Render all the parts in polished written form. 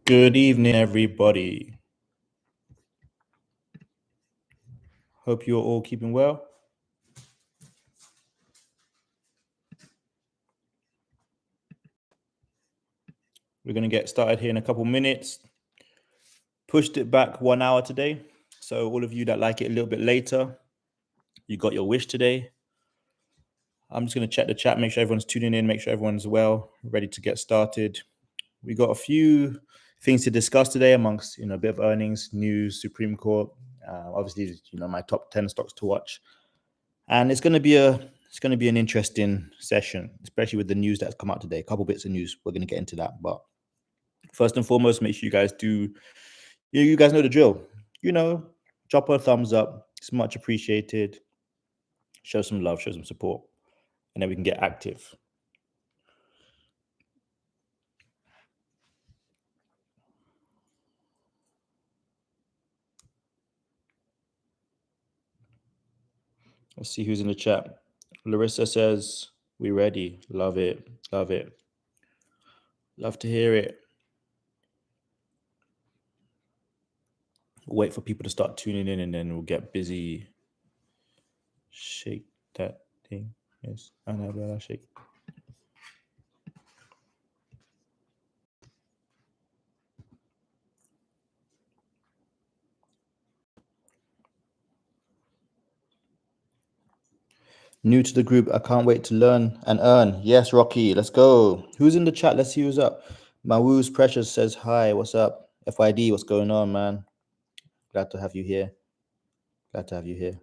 Good evening, everybody. Hope you're all keeping well. We're going to get started here in a couple minutes. Pushed it back 1 hour today. So, all of you that like it a little bit later, you got your wish today. I'm just going to check the chat, make sure everyone's tuning in, make sure everyone's well, ready to get started. We got a few things to discuss today amongst, a bit of earnings, news, Supreme Court, obviously, my top 10 stocks to watch. And it's going to be an interesting session, especially with the news that's come out today. A couple bits of news. We're going to get into that. But first and foremost, make sure you guys you guys know the drill. Drop a thumbs up. It's much appreciated. Show some love, show some support. And then we can get active. Let's see who's in the chat. Larissa says, "We ready. Love it. Love it. Love to hear it." Wait for people to start tuning in and then we'll get busy. Shake that thing. Yes. Annabella, shake. New to the group. I can't wait to learn and earn. Yes, Rocky. Let's go. Who's in the chat? Let's see who's up. Mawu's Precious says, "Hi, what's up? FID, what's going on, man? Glad to have you here. Glad to have you here."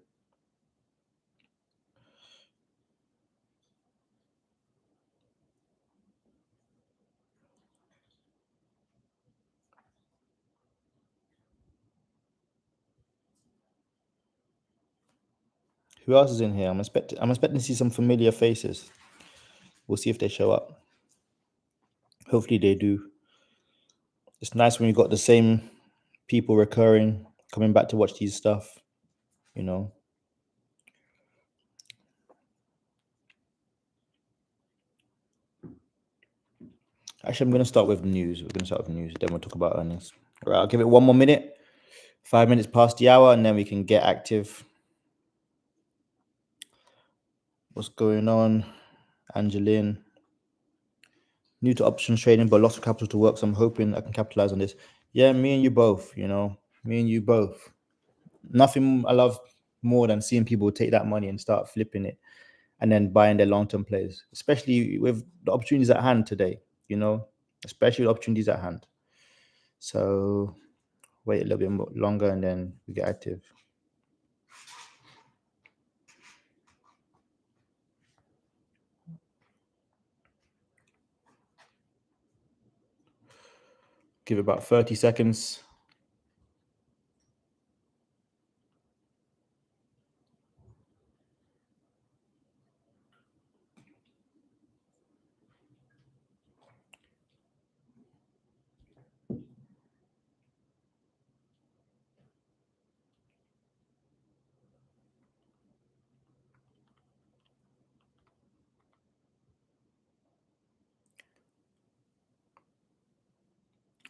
Who else is in here? I'm expecting to see some familiar faces. We'll see if they show up. Hopefully they do. It's nice when you got the same people recurring, coming back to watch these stuff, Actually, I'm going to start with news. We're going to start with news. Then we'll talk about earnings. All right, I'll give it 1 more minute. 5 minutes past the hour, and then we can get active. What's going on? Angeline. New to options trading, but lots of capital to work. So I'm hoping I can capitalize on this. Yeah, me and you both, me and you both. Nothing I love more than seeing people take that money and start flipping it and then buying their long-term plays, especially with the opportunities at hand today, especially the opportunities at hand. So wait a little bit longer and then we get active. Give it about 30 seconds.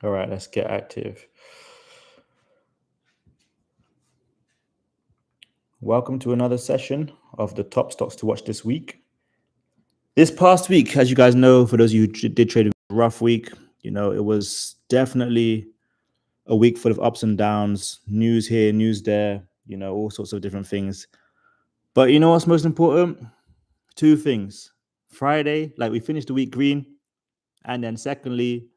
All right, let's get active. Welcome to another session of the top stocks to watch this week. This past week, as you guys know, for those of you who did trade, a rough week. It was definitely a week full of ups and downs, news here, news there, all sorts of different things. But you know what's most important? Two things. Friday, we finished the week green. And then secondly,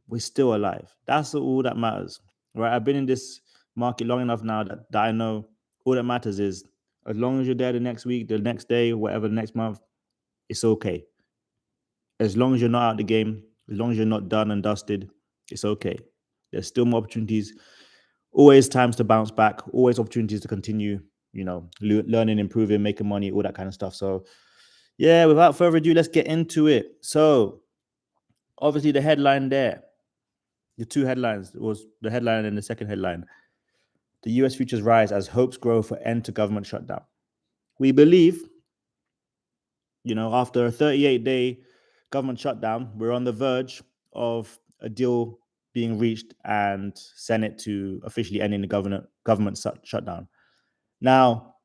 we're still alive. That's all that matters, right? I've been in this market long enough now that I know all that matters is as long as you're there the next week, the next day, whatever, the next month, it's okay. As long as you're not out the game, as long as you're not done and dusted, it's okay. There's still more opportunities. Always times to bounce back. Always opportunities to continue, learning, improving, making money, all that kind of stuff. So, yeah, without further ado, let's get into it. So, obviously, the headline there, the two headlines, was the headline and the second headline. The US futures rise as hopes grow for end to government shutdown. We believe, after a 38-day government shutdown, we're on the verge of a deal being reached and Senate to officially ending the government shutdown. Now,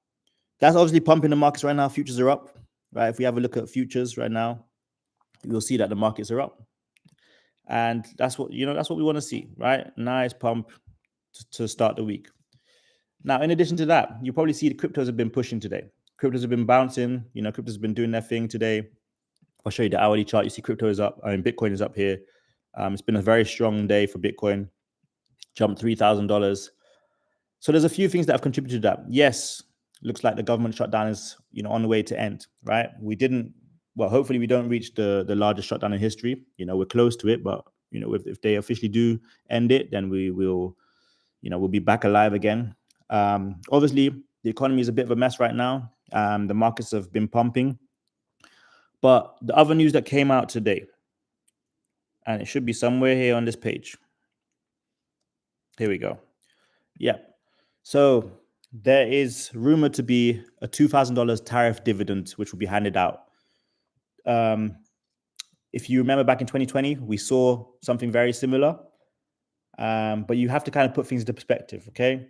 that's obviously pumping the markets right now. Futures are up, right? If we have a look at futures right now, you'll see that the markets are up. And that's what we want to see, right? Nice pump to start the week. Now, in addition to that, you probably see the cryptos have been pushing today. Cryptos have been bouncing. Cryptos have been doing their thing today. I'll show you the hourly chart. You see crypto is up. Bitcoin is up here. It's been a very strong day for Bitcoin. Jumped $3,000. So there's a few things that have contributed to that. Yes, looks like the government shutdown is on the way to end, right? Hopefully we don't reach the largest shutdown in history. We're close to it, but if they officially do end it, then we'll be back alive again. Obviously, the economy is a bit of a mess right now. The markets have been pumping. But the other news that came out today, and it should be somewhere here on this page. Here we go. Yeah. So there is rumored to be a $2,000 tariff dividend, which will be handed out. If you remember back in 2020, we saw something very similar. But you have to kind of put things into perspective, okay?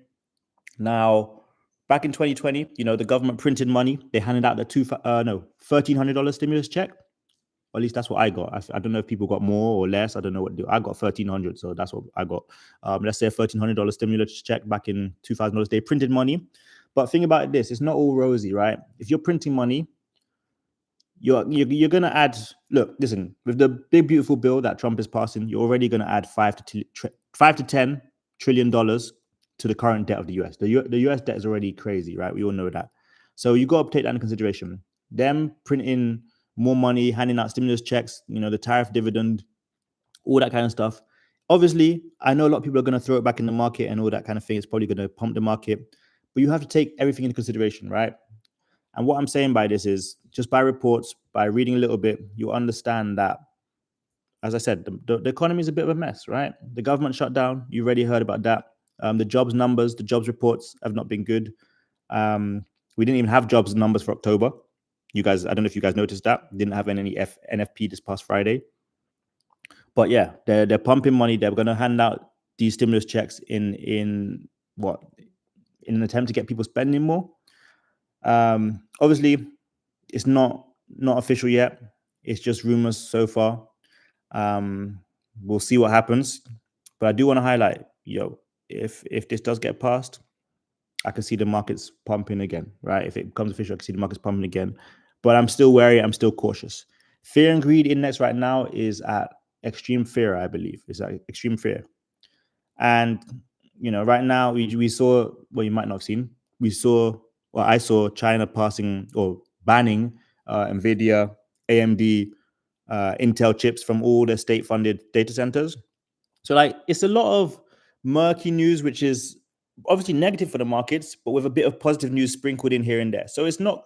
Now, back in 2020, the government printed money. They handed out the $1,300 stimulus check. Or at least that's what I got. I don't know if people got more or less. I don't know what to do. I got $1,300, so that's what I got. Let's say a $1,300 stimulus check back in $2,000. They printed money. But think about this. It's not all rosy, right? If you're printing money, you're going to add, look, listen, with the big, beautiful bill that Trump is passing, you're already going to add $5 to $10 trillion to the current debt of the US. The US debt is already crazy, right? We all know that. So you got to take that into consideration. Them printing more money, handing out stimulus checks, the tariff dividend, all that kind of stuff. Obviously, I know a lot of people are going to throw it back in the market and all that kind of thing. It's probably going to pump the market. But you have to take everything into consideration, right? And what I'm saying by this is just by reports, by reading a little bit, you understand that, as I said, the economy is a bit of a mess, right? The government shut down. You already heard about that. The jobs numbers, the jobs reports have not been good. We didn't even have jobs numbers for October. You guys, I don't know if you guys noticed that. Didn't have any NFP this past Friday. But yeah, they're pumping money. They're going to hand out these stimulus checks in an attempt to get people spending more. Obviously, it's not official yet. It's just rumors so far. We'll see what happens. But I do want to highlight, if this does get passed, I can see the markets pumping again, right? If it becomes official, I can see the markets pumping again. But I'm still wary. I'm still cautious. Fear and greed index right now is at extreme fear, I believe. It's at extreme fear. And, right now we saw, well, you might not have seen, I saw China passing or banning NVIDIA, AMD, Intel chips from all the state-funded data centers. So it's a lot of murky news, which is obviously negative for the markets, but with a bit of positive news sprinkled in here and there. So it's not,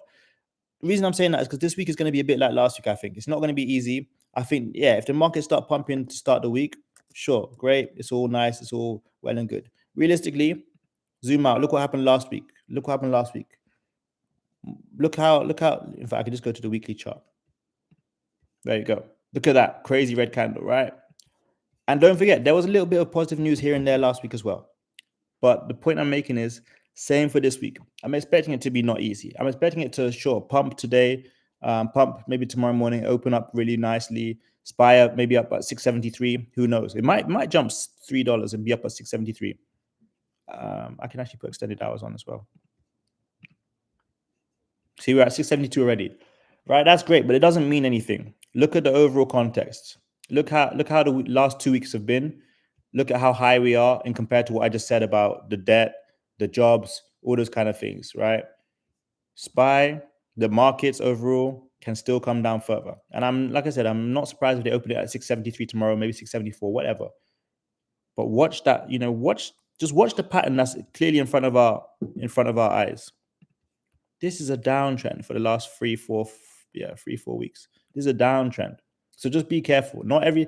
the reason I'm saying that is because this week is going to be a bit like last week, I think. It's not going to be easy. I think, if the markets start pumping to start the week, sure, great. It's all nice. It's all well and good. Realistically, zoom out. Look what happened last week. Look how, in fact, I could just go to the weekly chart. There you go. Look at that crazy red candle, right? And don't forget, there was a little bit of positive news here and there last week as well. But the point I'm making is, same for this week. I'm expecting it to be not easy. I'm expecting it to, pump today, pump maybe tomorrow morning, open up really nicely, SPY up, maybe up at 673. Who knows? It might jump $3 and be up at 673. I can actually put extended hours on as well. See, we're at 672 already, right? That's great, but it doesn't mean anything. Look at the overall context. Look how the last 2 weeks have been. Look at how high we are and compared to what I just said about the debt, the jobs, all those kind of things, right? SPY, the markets overall can still come down further. And like I said, I'm not surprised if they open it at 673 tomorrow, maybe 674, whatever. But watch that, just watch the pattern that's clearly in front of our eyes. This is a downtrend for the last 3-4 weeks. This is a downtrend. So just be careful. Not every,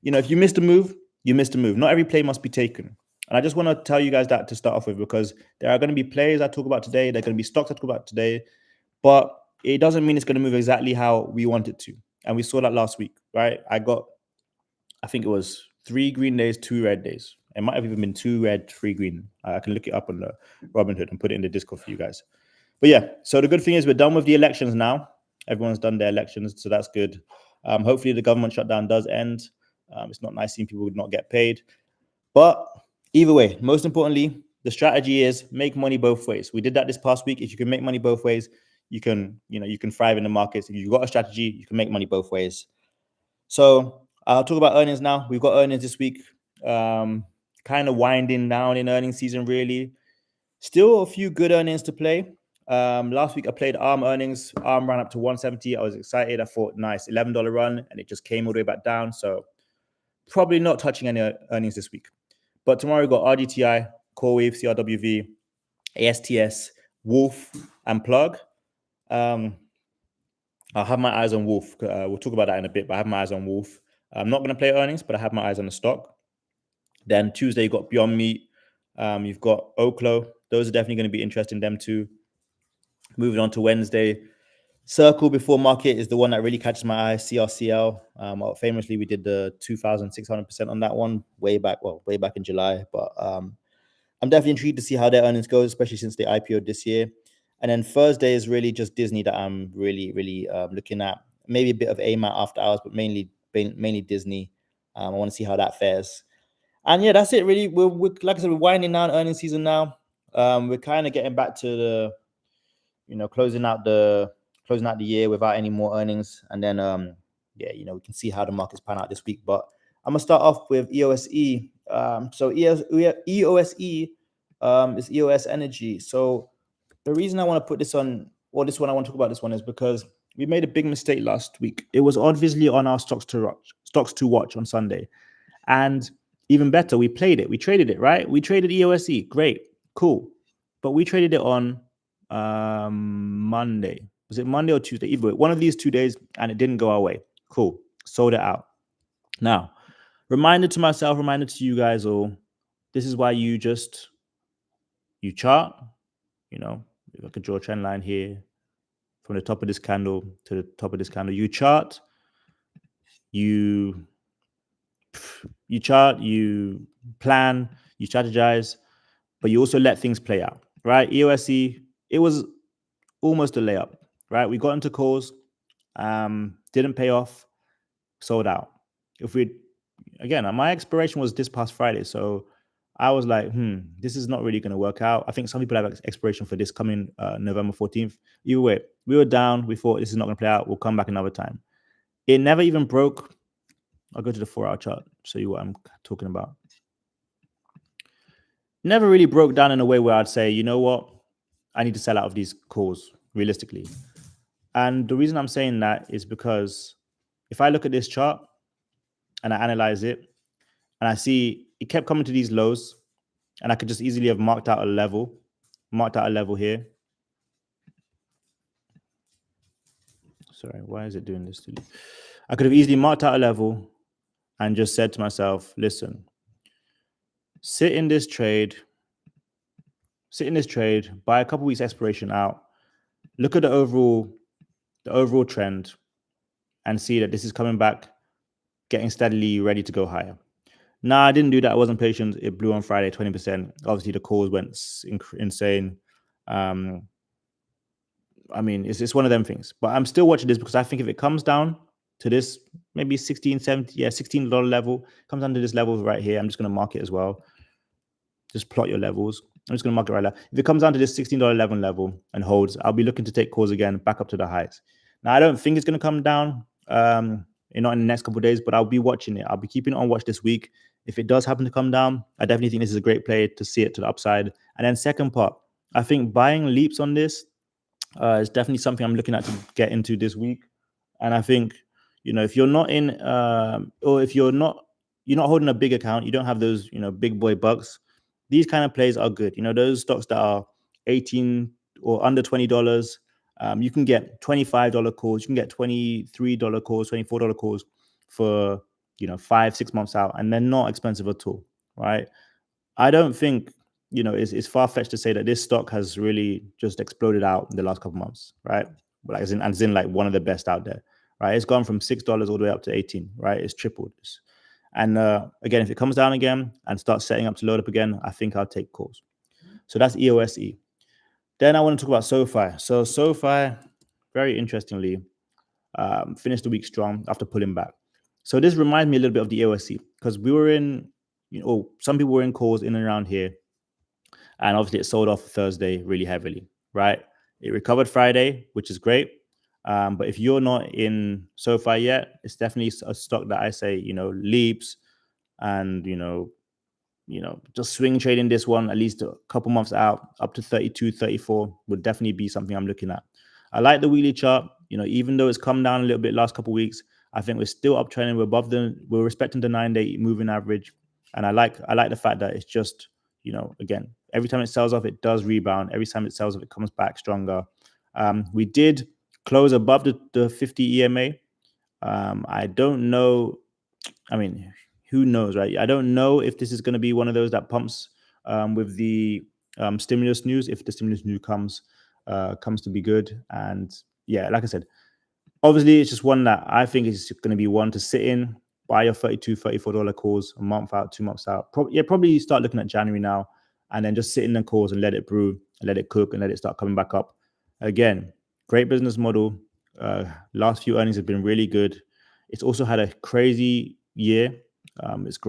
if you missed a move, you missed a move. Not every play must be taken. And I just want to tell you guys that to start off with, because there are going to be plays I talk about today. There are going to be stocks I talk about today, but it doesn't mean it's going to move exactly how we want it to. And we saw that last week, right? I think it was 3 green days, 2 red days. It might have even been 2 red, 3 green. I can look it up on the Robinhood and put it in the Discord for you guys. But yeah, so the good thing is we're done with the elections now. Everyone's done their elections, so that's good. Hopefully the government shutdown does end. It's not nice seeing people not get paid. But either way, most importantly, the strategy is make money both ways. We did that this past week. If you can make money both ways, you can thrive in the markets. If you've got a strategy, you can make money both ways. So I'll talk about earnings now. We've got earnings this week. Kind of winding down in earnings season, really. Still a few good earnings to play. Last week I played ARM earnings. ARM ran up to 170. I was excited. I thought, nice, $11 run, and it just came all the way back down. So probably not touching any earnings this week. But tomorrow we've got RDTI, CoreWeave, CRWV, ASTS, Wolf, and Plug. I'll have my eyes on Wolf. We'll talk about that in a bit, but I have my eyes on Wolf. I'm not going to play earnings, but I have my eyes on the stock. Then Tuesday, you've got Beyond Meat. You've got Oklo. Those are definitely going to be interesting, them too. Moving on to Wednesday, Circle before market is the one that really catches my eye, CRCL. Famously, we did the 2,600% on that one way back in July. But I'm definitely intrigued to see how their earnings go, especially since they IPO'd this year. And then Thursday is really just Disney that I'm really looking at. Maybe a bit of AMAT after hours, but mainly Disney. I want to see how that fares. And yeah, that's it really. We're like I said, we're winding down earnings season now. We're kind of getting back to the, closing out the year without any more earnings. And then we can see how the markets pan out this week. But I'm gonna start off with EOSE. So EOSE is EOS Energy. So the reason I want to put this on, or this one I want to talk about this one, is because we made a big mistake last week. It was obviously on our stocks to watch on Sunday. And even better, we played it. We traded it, right? We traded EOSE. Great. Cool. But we traded it on Monday. Was it Monday or Tuesday? Either way, one of these 2 days, and it didn't go our way. Cool. Sold it out. Now, reminder to myself, reminder to you guys all, this is why you chart, if I could draw a trend line here from the top of this candle to the top of this candle. You chart, you plan, you strategize, but you also let things play out, right? EOSE, it was almost a layup, right? We got into calls, didn't pay off, sold out. My expiration was this past Friday, so I was like, this is not really going to work out. I think some people have expiration for this coming November 14th. Either way, we were down. We thought this is not going to play out. We'll come back another time. It never even broke. I'll go to the 4-hour chart, show you what I'm talking about. Never really broke down in a way where I'd say, you know what, I need to sell out of these calls realistically. And the reason I'm saying that is because if I look at this chart and I analyze it, and I see it kept coming to these lows, and I could just easily have marked out a level here. Sorry, why is it doing this to me? I could have easily marked out a level and just said to myself, listen, sit in this trade, buy a couple weeks expiration out, look at the overall trend, and see that this is coming back, getting steadily ready to go higher. Nah, I didn't do that. I wasn't patient. It blew on Friday, 20%. Obviously, the calls went insane. It's one of them things. But I'm still watching this because I think if it comes down to this, maybe $16 level, comes down to this level right here, I'm just going to mark it as well. Just plot your levels. I'm just going to mark it right now. If it comes down to this $16 level and holds, I'll be looking to take calls again, back up to the highs. Now, I don't think it's going to come down, not in the next couple of days, but I'll be watching it. I'll be keeping it on watch this week. If it does happen to come down, I definitely think this is a great play to see it to the upside. And then second part, I think buying leaps on this is definitely something I'm looking at to get into this week. And I think, if you're not in, or if you're not holding a big account, you don't have those, big boy bucks, these kind of plays are good. Those stocks that are 18 or under $20, you can get $25 calls, you can get $23 calls, $24 calls for 5-6 months out, and they're not expensive at all, right? I don't think it's far-fetched to say that this stock has really just exploded out in the last couple of months, right? Like as in like one of the best out there, right? It's gone from $6 all the way up to 18, right? It's tripled. And again, if it comes down again and starts setting up to load up again, I think I'll take calls. So that's EOSE. Then I want to talk about SoFi. So SoFi, very interestingly, finished the week strong after pulling back. So this reminds me a little bit of the EOSE because we were in, some people were in calls in and around here. And obviously it sold off Thursday really heavily, right? It recovered Friday, which is great. But if you're not in SoFi yet, it's definitely a stock that I say, leaps and, just swing trading this one at least a couple months out, up to 32, 34 would definitely be something I'm looking at. I like the weekly chart, even though it's come down a little bit last couple of weeks, I think we're still uptrending. We're respecting the 9-day moving average. And I like the fact that it's just, again, every time it sells off, it does rebound. Every time it sells off, it comes back stronger. We did close above the 50 EMA. I don't know. I mean, who knows, right? I don't know if this is going to be one of those that pumps with the stimulus news, if the stimulus news comes to be good. And yeah, like I said, obviously it's just one that I think is going to be one to sit in, buy your $32, $34 calls a month out, 2 months out. Probably start looking at January now and then just sit in the calls and let it brew, and let it cook, and let it start coming back up. Again, great business model. Last few earnings have been really good. It's also had a crazy year. It's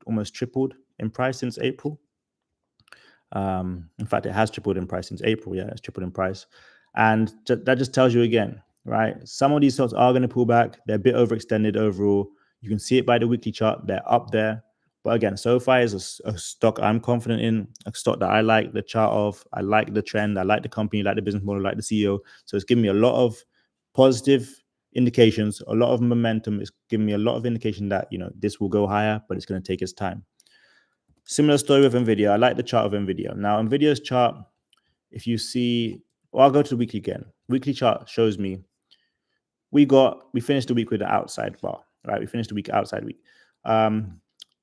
almost tripled in price since April. In fact, it has tripled in price since April. Yeah, it's tripled in price. And that just tells you again, right? Some of these stocks are going to pull back. They're a bit overextended overall. You can see it by the weekly chart. They're up there. But again, SoFi is a stock I'm confident in, a stock that I like the chart of. I like the trend. I like the company, I like the business model, I like the CEO. So it's giving me a lot of positive indications, a lot of momentum. It's giving me a lot of indication that, this will go higher, but it's going to take its time. Similar story with NVIDIA. I like the chart of NVIDIA. Now, NVIDIA's chart, if you see, I'll go to the weekly again. Weekly chart shows me we finished the week with an outside bar, right? We finished the week outside week.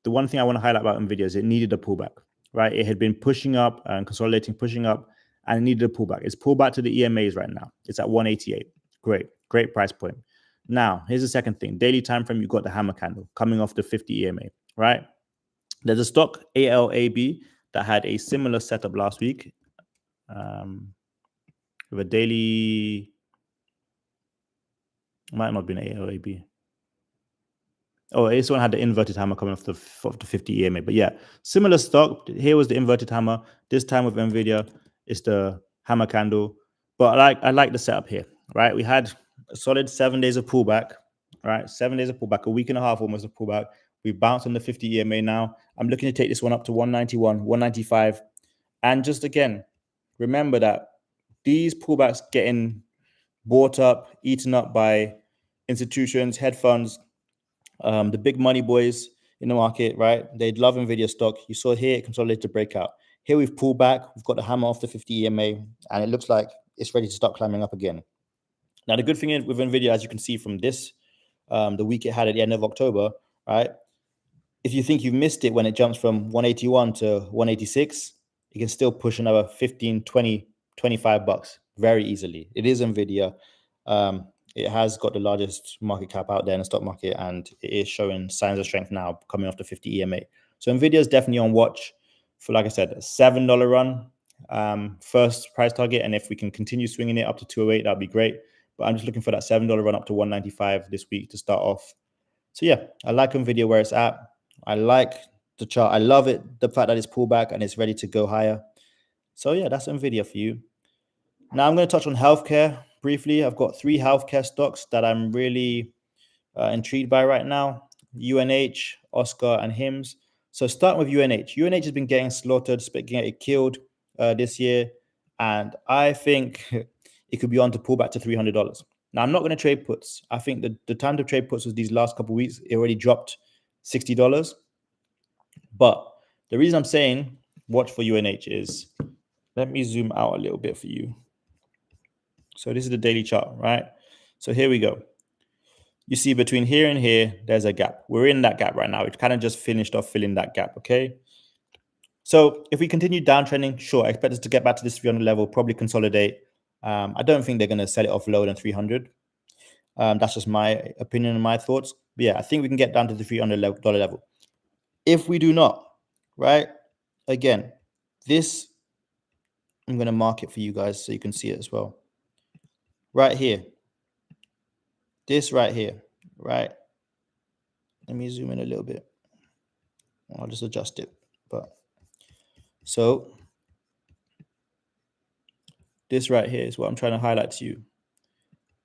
The one thing I want to highlight about NVIDIA is it needed a pullback, right? It had been pushing up and consolidating, pushing up, and it needed a pullback. It's pulled back to the EMAs right now. It's at 188. Great price point. Now, here's the second thing. Daily time frame, you've got the hammer candle coming off the 50 EMA, right? There's a stock, ALAB, that had a similar setup last week with a daily, might not have been ALAB. Oh, this one had the inverted hammer coming off the 50 EMA. But yeah, similar stock. Here was the inverted hammer. This time with NVIDIA, it's the hammer candle. But I like the setup here, right? We had a solid 7 days of pullback, right? 7 days of pullback, a week and a half almost of pullback. We bounced on the 50 EMA now. I'm looking to take this one up to 191, 195. And just again, remember that these pullbacks getting bought up, eaten up by institutions, hedge funds, the big money boys in the market, right? They'd love NVIDIA stock. You saw here it consolidated to breakout. Here we've pulled back. We've got the hammer off the 50 EMA, and it looks like it's ready to start climbing up again. Now, the good thing is with NVIDIA, as you can see from this, the week it had at the end of October, right? If you think you've missed it when it jumps from 181 to 186, you can still push another 15, 20, $25 very easily. It is NVIDIA. It has got the largest market cap out there in the stock market, and it is showing signs of strength now coming off the 50 EMA. So NVIDIA is definitely on watch for, like I said, a $7 run, first price target. And if we can continue swinging it up to 208, that'd be great. But I'm just looking for that $7 run up to 195 this week to start off. So yeah, I like NVIDIA where it's at. I like the chart. I love it, the fact that it's pulled back and it's ready to go higher. So yeah, that's NVIDIA for you. Now I'm going to touch on healthcare briefly. I've got 3 healthcare stocks that I'm really intrigued by right now: UNH, Oscar, and HIMS. So starting with UNH. UNH has been getting slaughtered, getting killed this year, and I think it could be on to pull back to $300. Now I'm not going to trade puts. I think the time to trade puts was these last couple of weeks. It already dropped $60. But the reason I'm saying watch for UNH is, let me zoom out a little bit for you. So this is the daily chart, right? So here we go. You see between here and here, there's a gap. We're in that gap right now. It kind of just finished off filling that gap, okay? So if we continue downtrending, sure, I expect us to get back to this 300 level, probably consolidate. I don't think they're going to sell it off lower than 300. That's just my opinion and my thoughts. But yeah, I think we can get down to the $300 level. If we do not, right, again, this, I'm going to mark it for you guys so you can see it as well. Right here. This right here, right? Let me zoom in a little bit. I'll just adjust it. But so this right here is what I'm trying to highlight to you.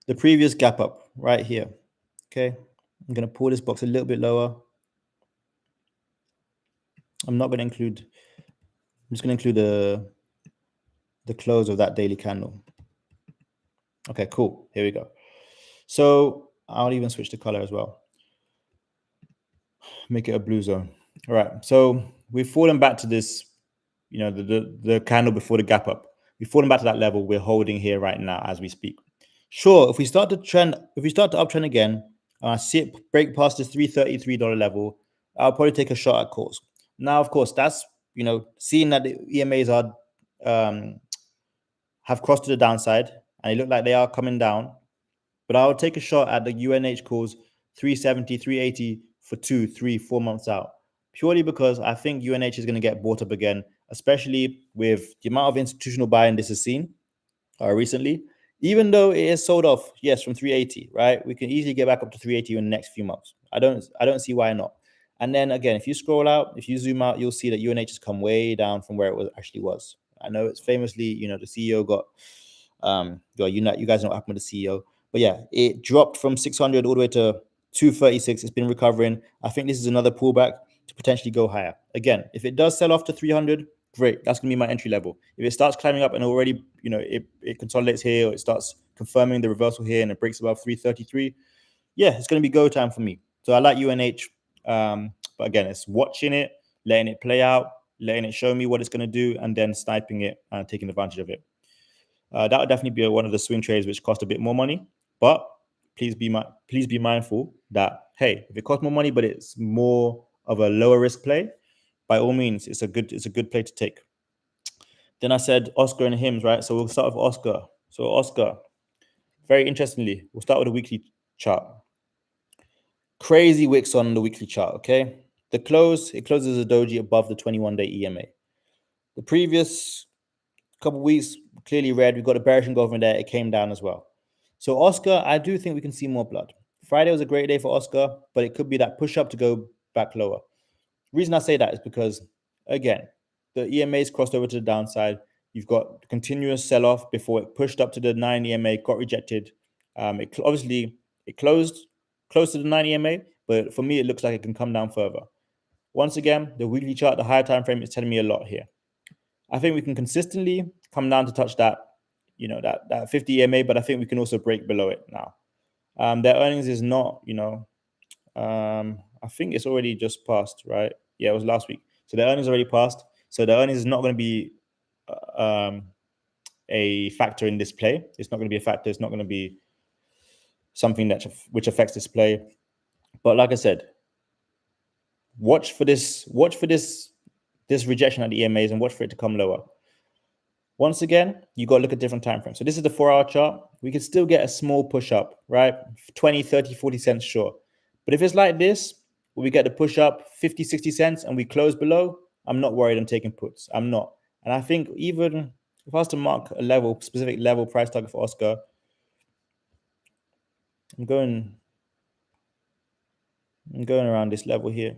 The previous gap up right here. Okay. I'm going to pull this box a little bit lower. I'm not going to include, I'm just going to include the close of that daily candle. Okay, cool. Here we go. So I'll even switch the color as well. Make it a blue zone. All right. So we've fallen back to this, you know, the candle before the gap up. We've fallen back to that level we're holding here right now as we speak. Sure, if we start to uptrend again, see it break past this $333 level, I'll probably take a shot at calls. Now, of course, that's, you know, seeing that the EMAs are have crossed to the downside and they look like they are coming down. But I'll take a shot at the UNH calls 370, 380 for 2, 3, 4 months out, purely because I think UNH is going to get bought up again, especially with the amount of institutional buying this has seen recently. Even though it is sold off, yes, from 380, right? We can easily get back up to 380 in the next few months. I don't see why not. And then again, if you scroll out, if you zoom out, you'll see that UNH has come way down from where it actually was. I know it's famously, you know, the CEO got, you guys know what happened with the CEO. But yeah, it dropped from 600 all the way to 236. It's been recovering. I think this is another pullback to potentially go higher. Again, if it does sell off to 300, great. That's going to be my entry level. If it starts climbing up and already, you know, it consolidates here, or it starts confirming the reversal here and it breaks above 333, yeah, it's going to be go time for me. So I like UNH. But again, it's watching it, letting it play out, letting it show me what it's going to do, and then sniping it and taking advantage of it. That would definitely be one of the swing trades which cost a bit more money. But please be mindful that, hey, if it costs more money, but it's more of a lower risk play, by all means, it's a good play to take. Then I said Oscar and HIMS, right? So we'll start with Oscar. So Oscar, very interestingly, we'll start with a weekly chart. Crazy wicks on the weekly chart, okay? It closes a doji above the 21-day EMA. The previous couple of weeks, clearly red. We've got a bearish engulfing there. It came down as well. So Oscar, I do think we can see more blood. Friday was a great day for Oscar, but it could be that push up to go back lower. The reason I say that is because, again, the EMA's crossed over to the downside. You've got continuous sell-off before it pushed up to the 9 EMA, got rejected. It closed close to the 9 EMA, but for me, it looks like it can come down further. Once again, the weekly chart, the higher time frame is telling me a lot here. I think we can consistently come down to touch that, you know, that 50 EMA, but I think we can also break below it now. Their earnings is not, you know, I think it's already just passed, right? Yeah, it was last week. So their earnings already passed. So their earnings is not going to be a factor in this play. It's not going to be a factor. It's not going to be something which affects this play. But like I said, watch for this rejection at the EMAs and watch for it to come lower. Once again, you got to look at different time frames. So this is the 4-hour chart. We could still get a small push up, right? 20, 30, 40 cents, sure. But if it's like this, where we get the push up 50, 60 cents and we close below, I'm not worried I'm taking puts. I'm not. And I think even if I was to mark a specific level price target for Oscar, I'm going around this level here.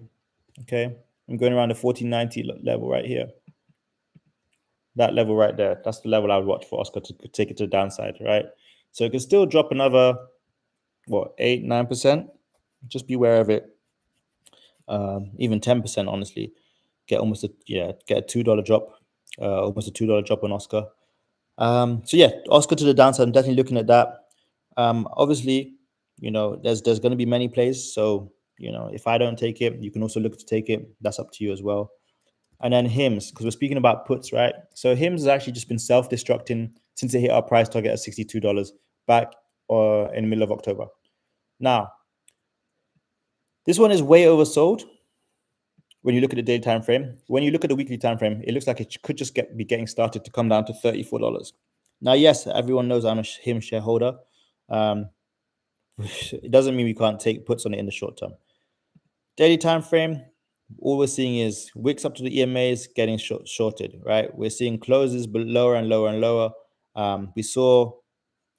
Okay. I'm going around the 1490 level right here. That level right there. That's the level I would watch for Oscar to take it to the downside, right? So it could still drop another, 8, 9%. Just be aware of it. Even 10%, honestly. Get a $2 drop. Almost a $2 drop on Oscar. So yeah, Oscar to the downside. I'm definitely looking at that. Obviously, you know, there's going to be many plays. So, you know, if I don't take it, you can also look to take it. That's up to you as well. And then HIMS, because we're speaking about puts, right? So HIMS has actually just been self-destructing since it hit our price target at $62 back in the middle of October. Now, this one is way oversold when you look at the daily time frame. When you look at the weekly time frame, it looks like it could just be getting started to come down to $34. Now, yes, everyone knows I'm a HIMS shareholder. it doesn't mean we can't take puts on it in the short term. Daily time frame, all we're seeing is wicks up to the EMAs getting shorted, right? We're seeing closes but lower and lower and lower. We saw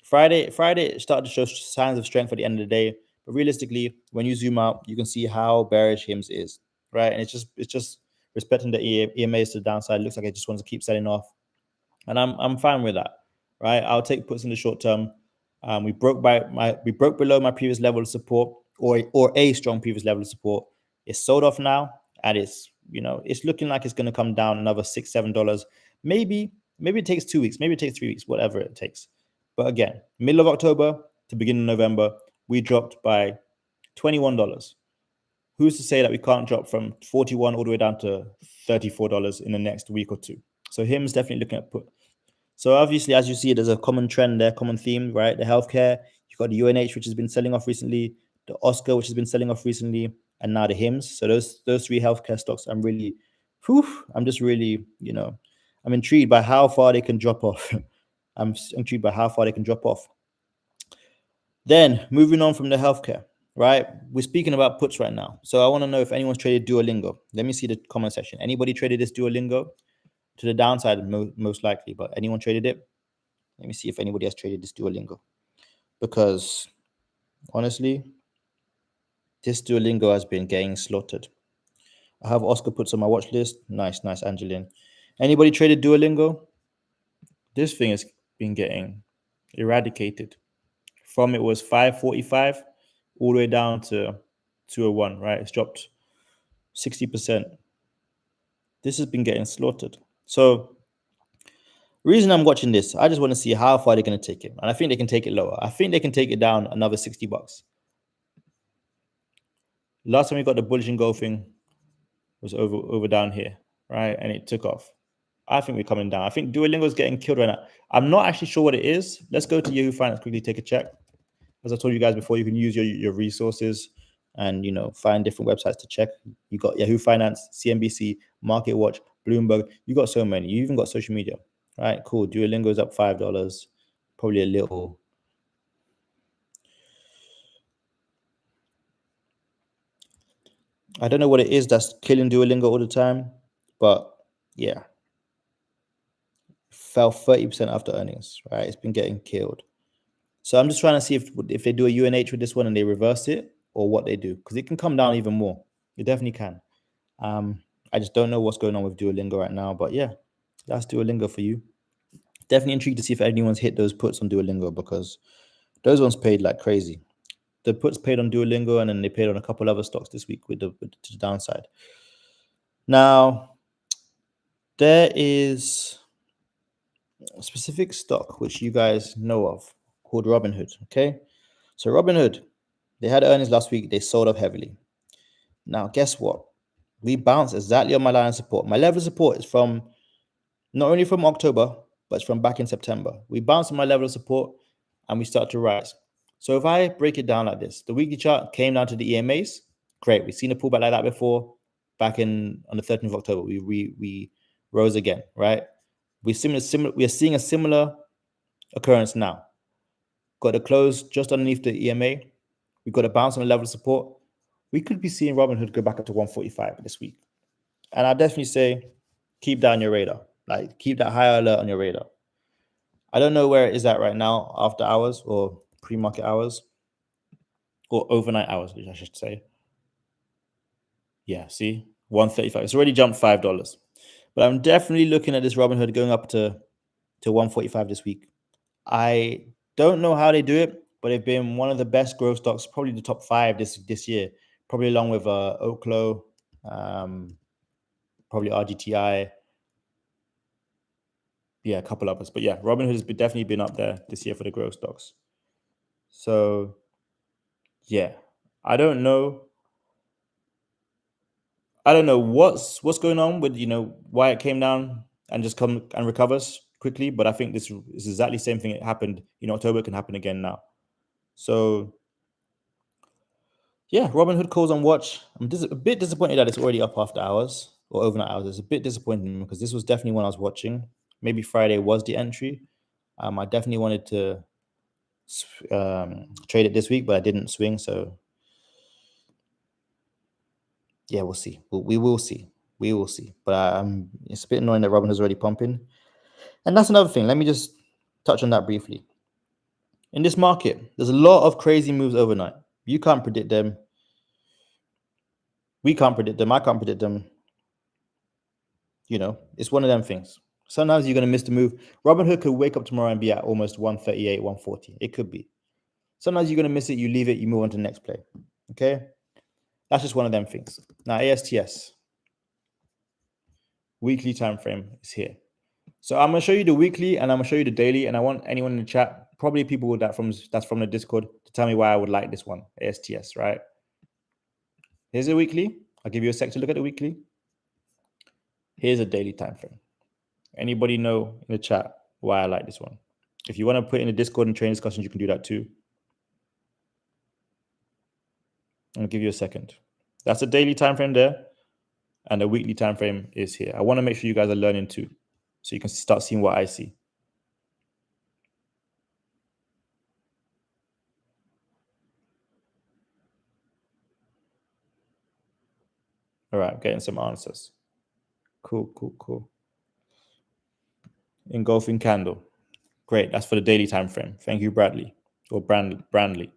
Friday it started to show signs of strength at the end of the day, but realistically, when you zoom out, you can see how bearish HIMS is, right? And it's just respecting the EMAs to the downside. It looks like it just wants to keep selling off, and I'm fine with that, right? I'll take puts in the short term. We broke below my previous level of support, or a strong previous level of support. It's sold off now, and it's looking like it's going to come down another $6-7. Maybe it takes 2 weeks, maybe it takes 3 weeks, whatever it takes. But again, middle of October to beginning of November, we dropped by $21. Who's to say that we can't drop from 41 all the way down to $34 in the next week or two? So HIM's definitely looking at put. So obviously, as you see, there's a common trend there, common theme, right? The healthcare, you've got the UNH, which has been selling off recently, the Oscar, which has been selling off recently, and now the HIMS. So those three healthcare stocks, I'm just really, I'm intrigued by how far they can drop off. I'm intrigued by how far they can drop off. Then moving on from the healthcare, right? We're speaking about puts right now. So I want to know if anyone's traded Duolingo. Let me see the comment section. Anybody traded this Duolingo? To the downside, most likely, but anyone traded it? Let me see if anybody has traded this Duolingo. Because honestly, this Duolingo has been getting slaughtered. I have Oscar puts on my watch list. Nice, Angeline. Anybody traded Duolingo? This thing has been getting eradicated. From it was 545 all the way down to 201, right? It's dropped 60%. This has been getting slaughtered. So reason I'm watching this, I just want to see how far they're going to take it. And I think they can take it lower. I think they can take it down another $60. Last time we got the bullish engulfing was over down here, right? And it took off. I think we're coming down. I think Duolingo is getting killed right now. I'm not actually sure what it is. Let's go to Yahoo Finance quickly, take a check. As I told you guys before, you can use your resources and find different websites to check. You got Yahoo Finance, CNBC, Market Watch, Bloomberg. You got so many. You even got social media. Right, cool. Duolingo is up $5. Probably a little. I don't know what it is that's killing Duolingo all the time, but yeah. Fell 30% after earnings, right? It's been getting killed. So I'm just trying to see if they do a UNH with this one and they reverse it or what they do, because it can come down even more. It definitely can. I just don't know what's going on with Duolingo right now, but yeah, that's Duolingo for you. Definitely intrigued to see if anyone's hit those puts on Duolingo, because those ones paid like crazy. The puts paid on Duolingo, and then they paid on a couple other stocks this week to the downside. Now, there is a specific stock which you guys know of called Robinhood. Okay, so Robinhood, they had earnings last week. They sold up heavily. Now, guess what? We bounced exactly on my line of support. My level of support is from not only from October, but it's from back in September. We bounced on my level of support and we start to rise. So if I break it down like this, the weekly chart came down to the EMAs. Great. We've seen a pullback like that before. Back on the 13th of October, we rose again, right? We are seeing a similar occurrence now. Got a close just underneath the EMA. We've got a bounce on the level of support. We could be seeing Robinhood go back up to 145 this week. And I definitely say keep that on your radar. Like, keep that high alert on your radar. I don't know where it is at right now, after hours or pre-market hours or overnight hours, I should say. Yeah, see, 135. It's already jumped $5. But I'm definitely looking at this Robinhood going up to 145 this week. I don't know how they do it, but they've been one of the best growth stocks, probably the top 5 this year, probably along with Oklo, probably RGTI. Yeah, a couple others. But yeah, Robinhood has definitely been up there this year for the growth stocks. So yeah, I don't know what's going on with why it came down and just come and recovers quickly. But I think this is exactly the same thing that happened in October, can happen again now. So yeah, Robinhood calls on watch. I'm a bit disappointed that it's already up after hours or overnight hours. It's a bit disappointing because this was definitely one I was watching. Maybe Friday was the entry. I definitely wanted to trade it this week, but I didn't swing. So yeah, we'll see. We will see. We will see. But it's a bit annoying that Robinhood's already pumping. And that's another thing. Let me just touch on that briefly. In this market, there's a lot of crazy moves overnight. You can't predict them. We can't predict them. I can't predict them. You know, it's one of them things. Sometimes you're going to miss the move. Robinhood could wake up tomorrow and be at almost 138, 140. It could be. Sometimes you're going to miss it. You leave it. You move on to the next play. Okay? That's just one of them things. Now, ASTS. Weekly time frame is here. So I'm going to show you the weekly and I'm going to show you the daily. And I want anyone in the chat, probably people that's from the Discord, to tell me why I would like this one, ASTS, right? Here's a weekly. I'll give you a sec to look at the weekly. Here's a daily time frame. Anybody know in the chat why I like this one? If you want to put in the Discord and train discussions, you can do that too. I'll give you a second. That's a daily time frame there, and the weekly time frame is here. I want to make sure you guys are learning too, so you can start seeing what I see. All right, I'm getting some answers. Cool. Engulfing candle. Great. That's for the daily time frame. Thank you, Bradley or Brandley.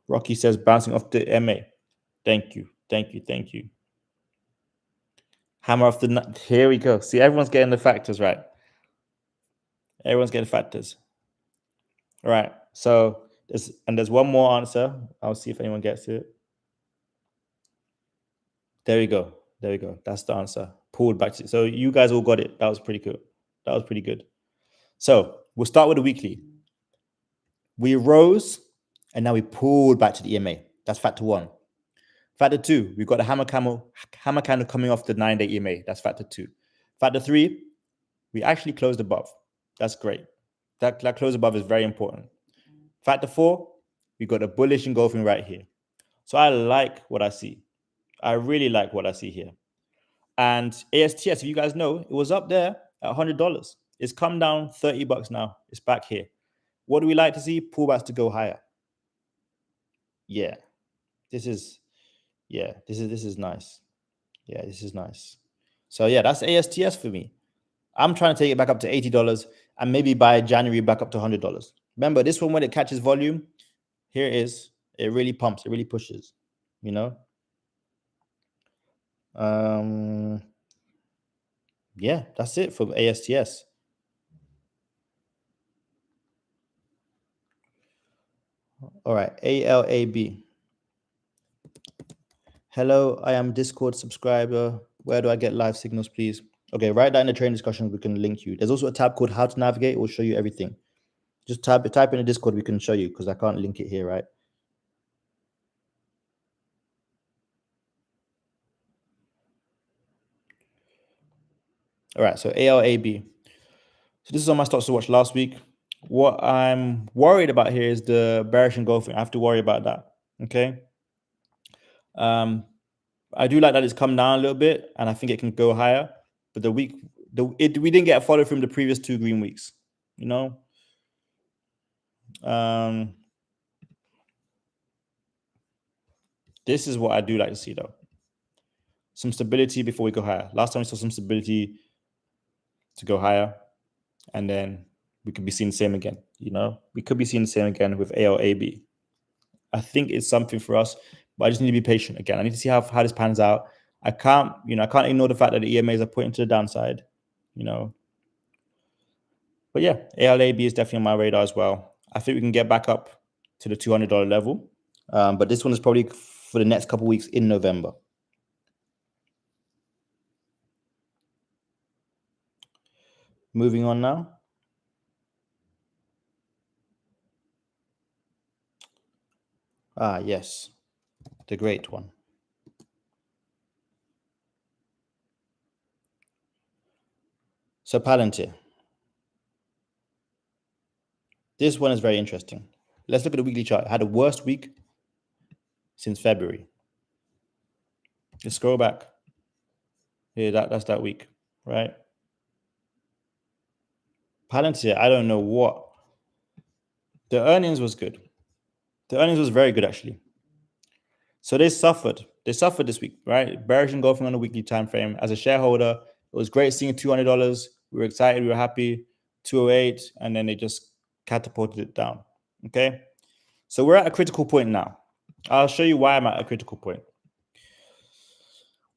Rocky says bouncing off the MA. Thank you. Hammer off the. Here we go. See, everyone's getting the factors right. Everyone's getting factors. All right. So there's one more answer. I'll see if anyone gets it. There we go. That's the answer. Pulled back to. So you guys all got it. That was pretty good. So we'll start with the weekly. We rose and now we pulled back to the EMA. That's factor one. Factor two, we've got the hammer candle coming off the 9-day EMA. That's factor two. Factor three, we actually closed above. That's great. That close above is very important. Factor four, we got a bullish engulfing right here. So I like what I see. I really like what I see here. And ASTS, if you guys know, it was up there at $100. It's come down $30 now. It's back here. What do we like to see? Pullbacks to go higher. Yeah. This is nice. Yeah, this is nice. So yeah, that's ASTS for me. I'm trying to take it back up to $80 and maybe by January back up to $100. Remember, this one, when it catches volume, here it is. It really pumps. It really pushes, you know? Yeah, that's it for ASTS. All right, ALAB. Hello, I am Discord subscriber. Where do I get live signals, please? Okay, write that in the training discussion. We can link you. There's also a tab called How to Navigate. It will show you everything. Just type in the Discord. We can show you because I can't link it here, right? All right, so ALAB. So this is on my stocks to watch last week. What I'm worried about here is the bearish engulfing. I have to worry about that. Okay. I do like that it's come down a little bit, and I think it can go higher. But we didn't get a follow from the previous 2 green weeks. You know. This is what I do like to see, though. Some stability before we go higher. Last time we saw some stability to go higher, and then we could be seeing the same again. You know, we could be seeing the same again with ALAB. I think it's something for us, but I just need to be patient again. I need to see how this pans out. I can't ignore the fact that the EMAs are pointing to the downside, you know. But yeah, ALAB is definitely on my radar as well. I think we can get back up to the $200 level. But this one is probably for the next couple of weeks in November. Moving on now. Yes, the great one. So Palantir. This one is very interesting. Let's look at the weekly chart. It had the worst week since February. Just scroll back. Here, that's that week, right? Palantir, I don't know what The earnings was good. The earnings was very good, actually. So they suffered. They suffered this week, right? Bearish engulfing on a weekly time frame. As a shareholder, it was great seeing $200. We were excited. We were happy. 208, and then they just catapulted it down. Okay. So we're at a critical point now. I'll show you why I'm at a critical point.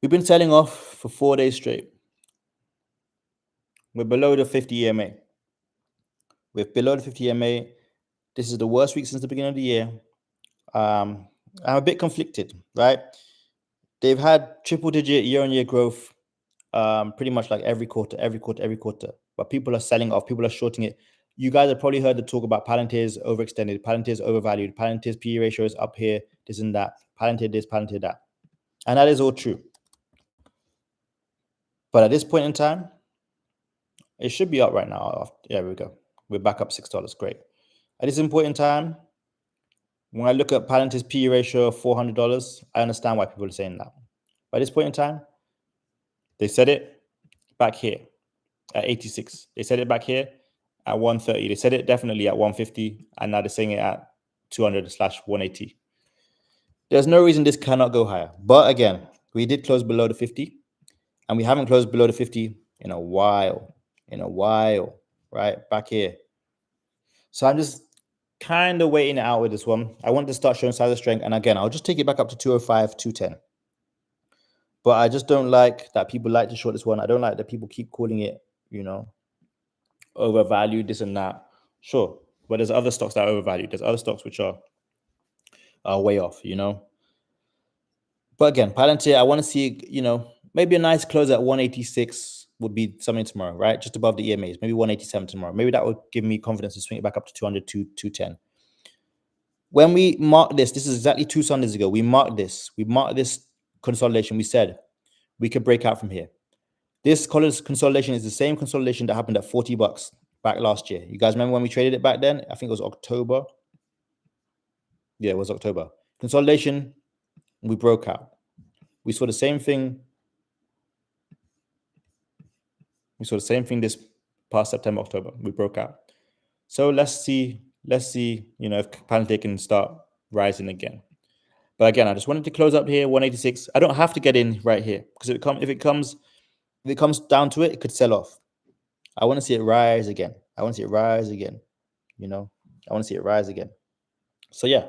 We've been selling off for 4 days straight. We're below the 50 EMA. We're below the 50 EMA. This is the worst week since the beginning of the year. I'm a bit conflicted, right? They've had triple-digit year-on-year growth, pretty much like every quarter. But people are selling off. People are shorting it. You guys have probably heard the talk about Palantir's overextended, Palantir's overvalued, Palantir's PE ratio is up here, this and that, Palantir this, Palantir that. And that is all true. But at this point in time, it should be up right now. Yeah, here we go. We're back up $6. Great. At this point in time, when I look at Palantir's PE ratio of $400, I understand why people are saying that. But at this point in time, they said it back here at 86. They said it back here at 130. They said it definitely at 150, and now they're saying it at 200/180. There's no reason this cannot go higher. But again, we did close below the 50, and we haven't closed below the 50 in a while, right? Back here. So I'm just kind of waiting it out with this one. I want to start showing signs of strength. And again, I'll just take it back up to 205, 210. But I just don't like that people like to short this one. I don't like that people keep calling it, overvalued, this and that. Sure. But there's other stocks that are overvalued. There's other stocks which are way off, But again, Palantir, I want to see, maybe a nice close at 186 would be something tomorrow, right? Just above the EMAs, maybe 187 tomorrow. Maybe that would give me confidence to swing it back up to 200, 210. When we marked this is exactly 2 Sundays ago. We marked this consolidation. We said we could break out from here. This consolidation is the same consolidation that happened at $40 back last year. You guys remember when we traded it back then? I think it was October. Yeah, it was October. Consolidation, we broke out. We saw the same thing. This past September, October. We broke out. So let's see, if Palantir can start rising again. But again, I just wanted to close up here, 186. I don't have to get in right here because if it comes down to it, it could sell off. I want to see it rise again. I want to see it rise again. So yeah,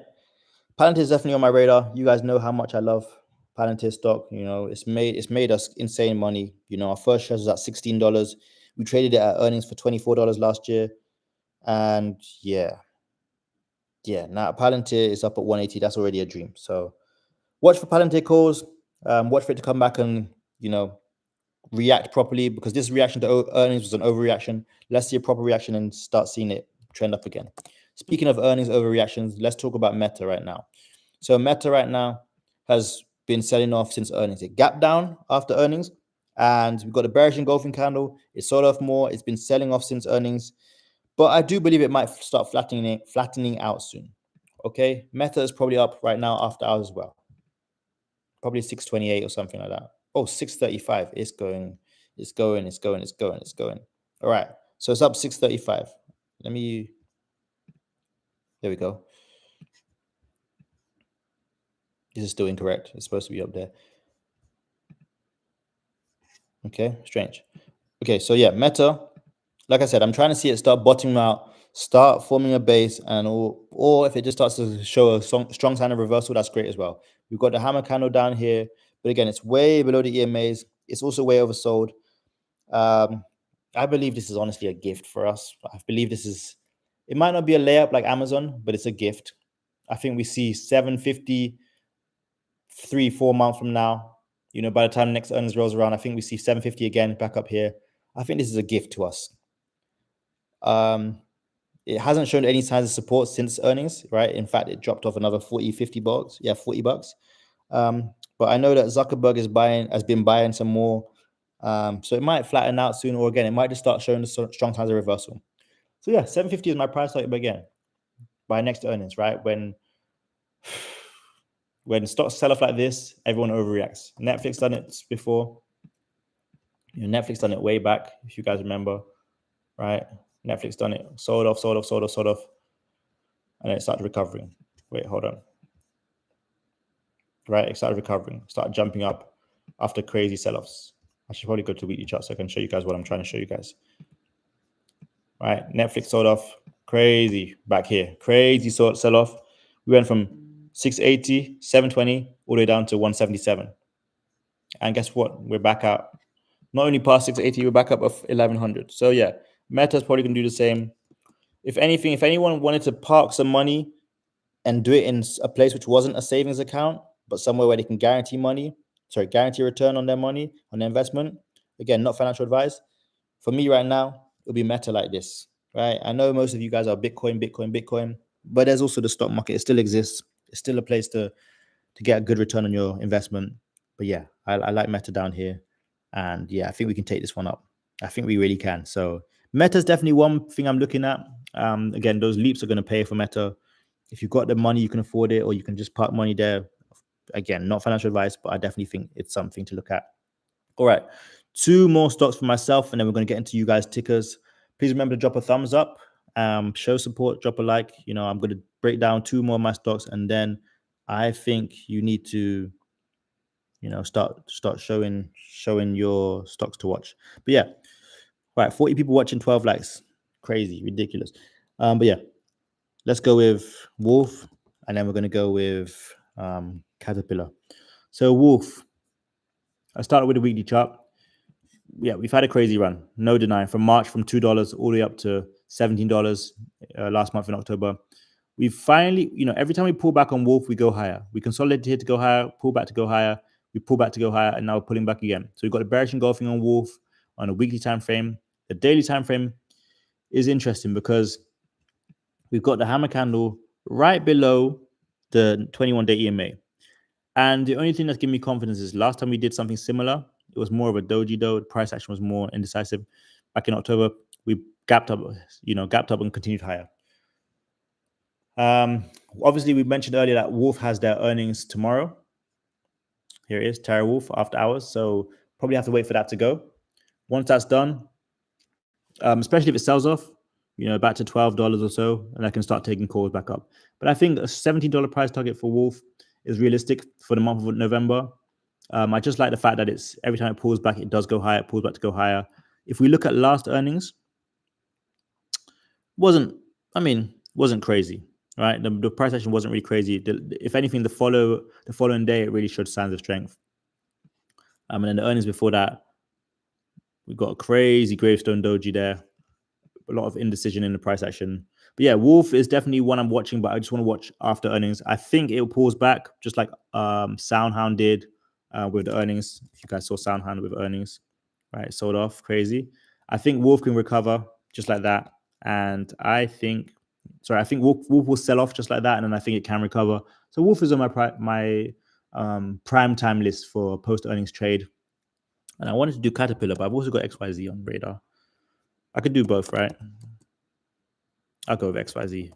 Palantir is definitely on my radar. You guys know how much I love Palantir stock. It's made us insane money. Our first share was at $16. We traded it at earnings for $24 last year. And yeah, now Palantir is up at 180. That's already a dream. So watch for Palantir calls. Watch for it to come back and, react properly, because this reaction to earnings was an overreaction. Let's see a proper reaction and start seeing it trend up again. Speaking of earnings overreactions, let's talk about Meta right now. So Meta right now has been selling off since earnings. It gapped down after earnings, and we've got a bearish engulfing candle. It sold off more. It's been selling off since earnings. But I do believe it might start flattening out soon. Okay, Meta is probably up right now after hours as well. Probably 628 or something like that. Oh, 635. It's going. All right. So it's up 635. There we go. This is still incorrect. It's supposed to be up there. Okay, strange. Okay, so yeah, Meta. Like I said, I'm trying to see it start bottoming out, start forming a base, and or if it just starts to show a strong sign of reversal, that's great as well. We've got the hammer candle down here, but again, it's way below the EMAs. It's also way oversold. I believe this is honestly a gift for us. I believe it might not be a layup like Amazon, but it's a gift. I think we see 750 3-4 months from now. By the time next earnings rolls around, I think we see 750 again back up here. I think this is a gift to us. It hasn't shown any signs of support since earnings, right? In fact, it dropped off another $40. Yeah, $40. But I know that Zuckerberg has been buying some more. So it might flatten out soon, or again, it might just start showing the strong signs of reversal. So yeah, 750 is my price target again by next earnings, right? When stocks sell off like this, everyone overreacts. Netflix done it before. Netflix done it way back, if you guys remember, right? Netflix done it, sold off. and then it started recovering. Wait, hold on. Right, it started recovering, started jumping up after crazy sell-offs. I should probably go to the weekly chart so I can show you guys what I'm trying to show you guys. Right, Netflix sold off crazy back here, crazy sell-off. We went from 680, 720, all the way down to 177. And guess what? We're back out. Not only past 680, we're back up of 1100. So yeah, Meta's probably going to do the same. If anything, if anyone wanted to park some money and do it in a place which wasn't a savings account, but somewhere where they can guarantee return on their money, on their investment. Again, not financial advice. For me right now, it'll be Meta like this, right? I know most of you guys are Bitcoin, but there's also the stock market. It still exists. It's still a place to get a good return on your investment. But yeah, I like Meta down here. And yeah, I think we can take this one up. I think we really can. So Meta's definitely one thing I'm looking at. Again, those leaps are going to pay for Meta. If you've got the money, you can afford it, or you can just park money there. Again, not financial advice, but I definitely think it's something to look at. All right, 2 more stocks for myself, and then we're going to get into you guys' tickers. Please remember to drop a thumbs up, show support, drop a like. I'm going to break down 2 more of my stocks, and then I think you need to, start showing your stocks to watch. But yeah, right, 40 people watching, 12 likes, crazy, ridiculous. But yeah, let's go with Wolf, and then we're going to go with Caterpillar. So Wolf, I started with the weekly chart. Yeah, we've had a crazy run, no denying. From March, from $2 all the way up to $17 last month in October. We finally, every time we pull back on Wolf, we go higher. We consolidate here to go higher, pull back to go higher, we pull back to go higher, and now we're pulling back again. So we've got a bearish engulfing on Wolf on a weekly time frame. The daily time frame is interesting because we've got the hammer candle right below the 21-day EMA. And the only thing that's giving me confidence is last time we did something similar, it was more of a doji though. The price action was more indecisive. Back in October, we gapped up and continued higher. Obviously, we mentioned earlier that Wolf has their earnings tomorrow. Here it is, Terra Wolf after hours. So probably have to wait for that to go. Once that's done, especially if it sells off, back to $12 or so, and I can start taking calls back up. But I think a $17 price target for Wolf is realistic for the month of November. I just like the fact that it's every time it pulls back, it does go higher, it pulls back to go higher. If we look at last earnings, wasn't crazy, right? The price action wasn't really crazy. If anything, the following day, it really showed signs of strength. And then the earnings before that, we got a crazy gravestone doji there. A lot of indecision in the price action. But yeah, Wolf is definitely one I'm watching, but I just want to watch after earnings. I think it'll pause back, just like Soundhound did with the earnings. If you guys saw Soundhound with earnings, right? Sold off, crazy. I think Wolf can recover just like that. And I think Wolf will sell off just like that. And then I think it can recover. So Wolf is on my prime time list for post-earnings trade. And I wanted to do Caterpillar, but I've also got XYZ on radar. I could do both, right? I'll go with XYZ.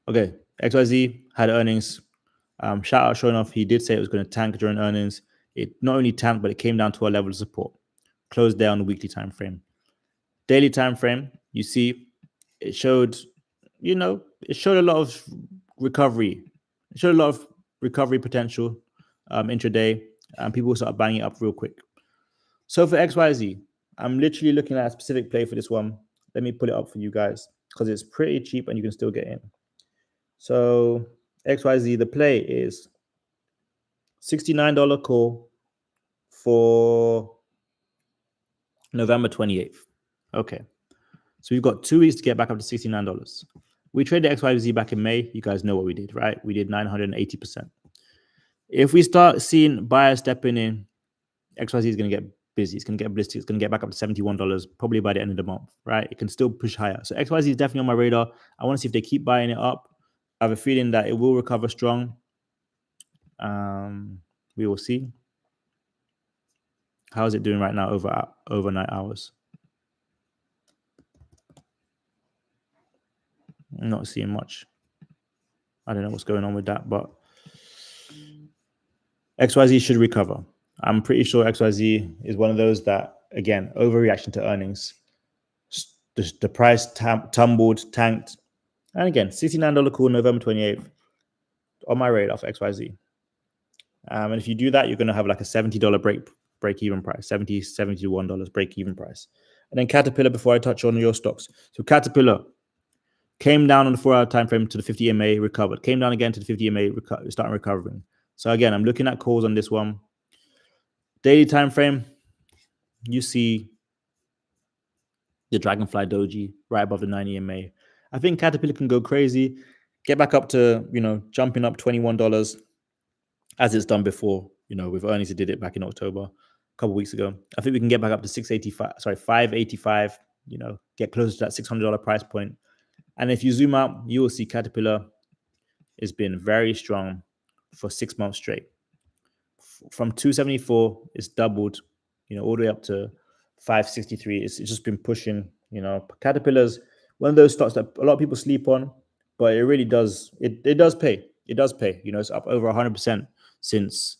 Okay, XYZ had earnings. Shout out, showing off. He did say it was going to tank during earnings. It not only tanked, but it came down to a level of support. Closed there on the weekly time frame. Daily time frame, you see, it showed a lot of recovery. It showed a lot of recovery potential intraday, and people started buying it up real quick. So for XYZ, I'm literally looking at a specific play for this one. Let me pull it up for you guys because it's pretty cheap and you can still get in. So XYZ, the play is $69 call for November 28th. Okay. So we've got 2 weeks to get back up to $69. We traded XYZ back in May. You guys know what we did, right? We did 980%. If we start seeing buyers stepping in, XYZ is going to get busy. It's going to get blistered. It's going to get back up to $71 probably by the end of the month, right? It can still push higher. So XYZ is definitely on my radar. I want to see if they keep buying it up. I have a feeling that it will recover strong. We will see. How is it doing right now overnight hours? I'm not seeing much. I don't know what's going on with that, but XYZ should recover. I'm pretty sure XYZ is one of those that, again, overreaction to earnings. The price tumbled, tanked, And again, $69 call November 28th on my radar for XYZ. And if you do that, you're going to have like a $70 break even price, $71 break even price. And then Caterpillar, before I touch on your stocks. So Caterpillar came down on the 4 hour time frame to the 50 EMA, recovered, came down again to the 50 EMA, starting recovering. So again, I'm looking at calls on this one. Daily time frame, you see the Dragonfly Doji right above the 90 EMA. I think Caterpillar can go crazy, get back up to, jumping up $21 as it's done before, with earnings. It did it back in October, a couple of weeks ago. I think we can get back up to 585, get closer to that $600 price point. And if you zoom out, you will see Caterpillar has been very strong for 6 months straight. From 274, it's doubled, all the way up to 563. It's just been pushing. Caterpillar's one of those stocks that a lot of people sleep on, but it really does. It does pay. It does pay. It's up over 100% since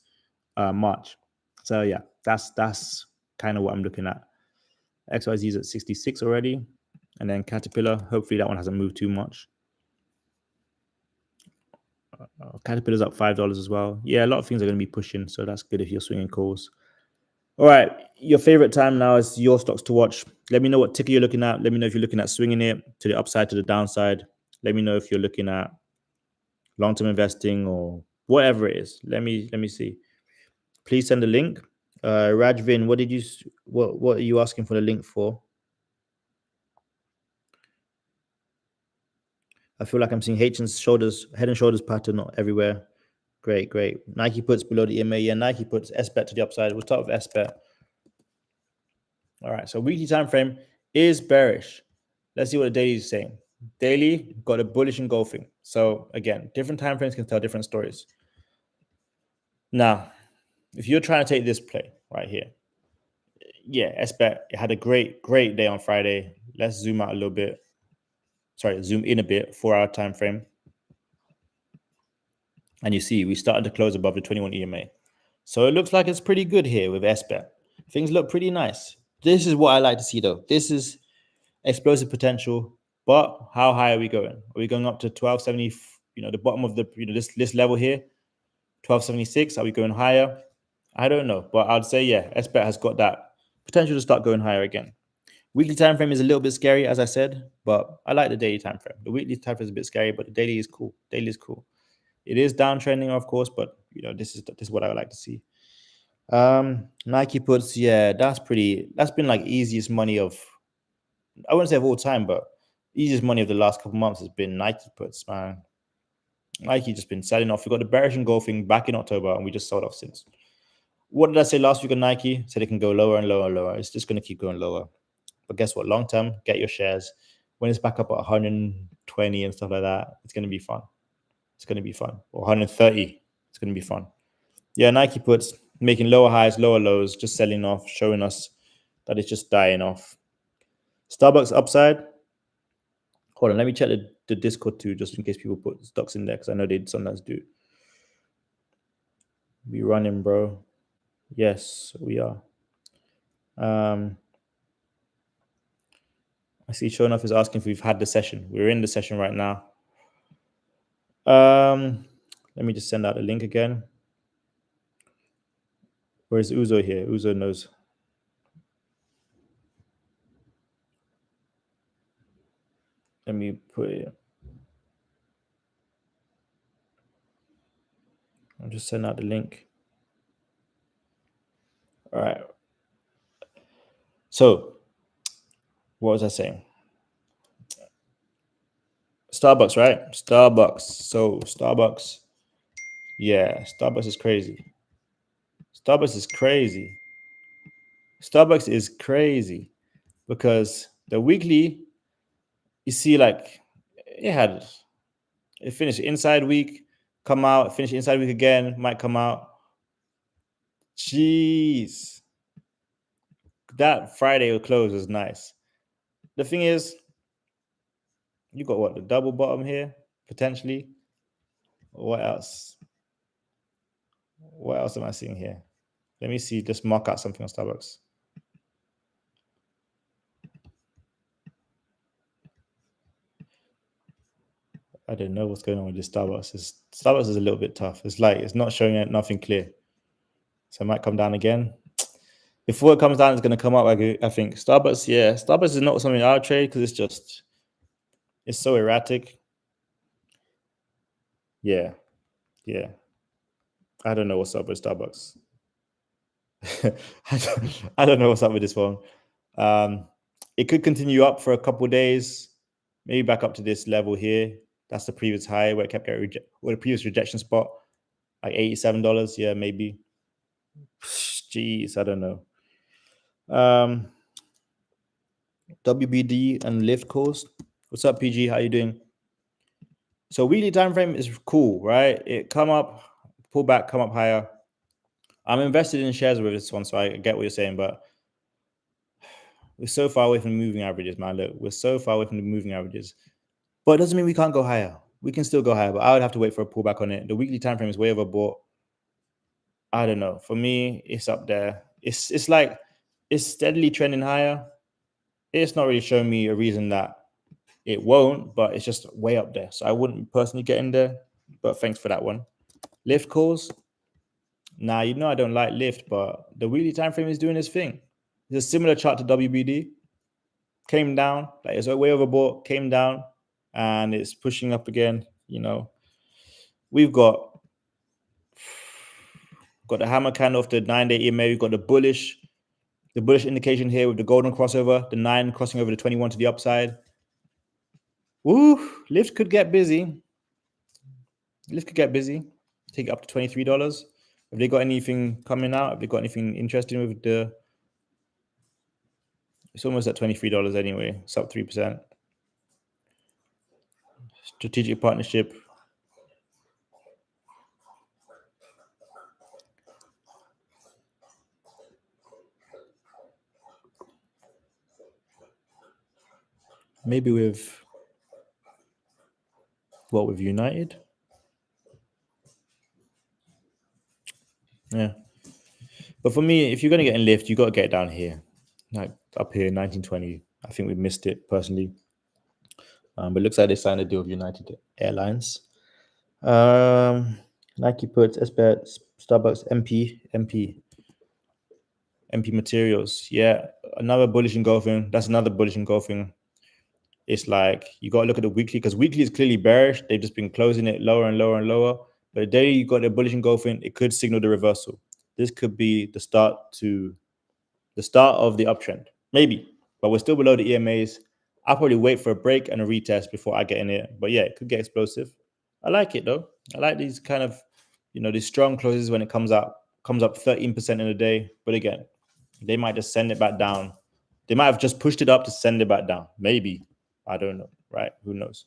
March. So yeah, that's kind of what I'm looking at. XYZ is at 66 already, and then Caterpillar. Hopefully that one hasn't moved too much. Caterpillar's up $5 as well. Yeah, a lot of things are going to be pushing, so that's good if you're swinging calls. All right, your favorite time now is your stocks to watch. Let me know what ticker you're looking at. Let me know if you're looking at swinging it to the upside, to the downside. Let me know if you're looking at long-term investing or whatever it is. Let me see. Please send a link. Rajvin, what are you asking for the link for? I feel like I'm seeing head and shoulders pattern everywhere. Great. Nike puts below the EMA. Yeah, Nike puts SBET to the upside. We'll start with SBET. All right, so weekly time frame is bearish. Let's see what the daily is saying. Daily got a bullish engulfing. So again, different time frames can tell different stories. Now, if you're trying to take this play right here, yeah, SBET, it had a great day on Friday. Let's zoom out a little bit. Zoom in a bit, 4 hour time frame. And you see, we started to close above the 21 EMA. So it looks like it's pretty good here with SBET. Things look pretty nice. This is what I like to see, though. This is explosive potential, but how high are we going? Are we going up to 1270? The bottom of the this level here, 1276. Are we going higher? I don't know, but I'd say yeah, SBET has got that potential to start going higher again. Weekly time frame is a little bit scary, as I said, but I like the daily time frame. The weekly time frame is a bit scary, but the daily is cool. It is downtrending, of course, but this is what I would like to see. Nike puts, yeah, that's been like easiest money of, I wouldn't say of all time, but easiest money of the last couple months has been Nike puts, man. Nike just been selling off. We got the bearish engulfing back in October, and we just sold off since. What did I say last week on Nike? Said it can go lower and lower and lower. It's just going to keep going lower. But guess what? Long term, get your shares. When it's back up at 120 and stuff like that, it's going to be fun. Or 130, it's going to be fun. Yeah, Nike puts making lower highs, lower lows, just selling off, showing us that it's just dying off. Starbucks upside. Hold on, let me check the Discord too, just in case people put stocks in there, because I know they sometimes do. We running, bro. Yes, we are. I see Showing Off is asking if we've had the session. We're in the session right now. Let me just send out the link again. Where's Uzo here? Uzo knows. Let me put it. I'll just send out the link. All right. So, what was I saying? Starbucks, right? Starbucks. So, Starbucks. Yeah, Starbucks is crazy. Starbucks is crazy because the weekly, you see, like, it finished inside week, come out, finish inside week again, might come out. Jeez. That Friday close was nice. The thing is, you got what, the double bottom here, potentially? What else? What else am I seeing here? Let me see, just mark out something on Starbucks. I don't know what's going on with this Starbucks. Starbucks is a little bit tough. It's like it's not showing nothing clear. So it might come down again. Before it comes down, it's going to come up. I think Starbucks. Yeah, Starbucks is not something I'll trade because it's so erratic. Yeah, yeah. I don't know what's up with Starbucks. I don't know what's up with this one. It could continue up for a couple of days, maybe back up to this level here. That's the previous high where it kept getting or the previous rejection spot, like $87. Yeah, maybe. Jeez, I don't know. WBD and lift course. What's up, PG? How you doing? So weekly time frame is cool, right? It come up, pull back, come up higher. I'm invested in shares with this one, so I get what you're saying, but we're so far away from the moving averages, man. Look, we're so far away from the moving averages. But it doesn't mean we can't go higher. We can still go higher, but I would have to wait for a pullback on it. The weekly time frame is way overbought. I don't know. For me, it's up there. It's like it's steadily trending higher. It's not really showing me a reason that it won't, but it's just way up there. So I wouldn't personally get in there. But thanks for that one. Lift calls. Now you know I don't like lift, but the weekly time frame is doing its thing. It's a similar chart to WBD. Came down, like it's way overbought, came down, and it's pushing up again. You know, we've got the hammer candle off the 9-day EMA. We've got the bullish indication here with the golden crossover, the 9 crossing over the 21 to the upside. Woo! Lift could get busy. Take it up to $23. Have they got anything coming out? Have they got anything interesting with the? It's almost at $23 anyway. It's up 3%. Strategic partnership. Maybe with with United? Yeah. But for me, if you're going to get in lift, you got to get down here. Like up here, 1920. I think we missed it personally. But it looks like they signed a deal with United Airlines. Nike puts, SBET, Starbucks, MP Materials. Yeah, another bullish engulfing. That's another bullish engulfing. It's like you got to look at the weekly because weekly is clearly bearish. They've just been closing it lower and lower and lower. But the day you got the bullish engulfing, it could signal the reversal. This could be the start of the uptrend, maybe. But we're still below the EMAs. I'll probably wait for a break and a retest before I get in it. But yeah, it could get explosive. I like it though. I like these kind of, these strong closes when it comes up 13% in a day. But again, they might just send it back down. They might have just pushed it up to send it back down. Maybe. I don't know. Right? Who knows?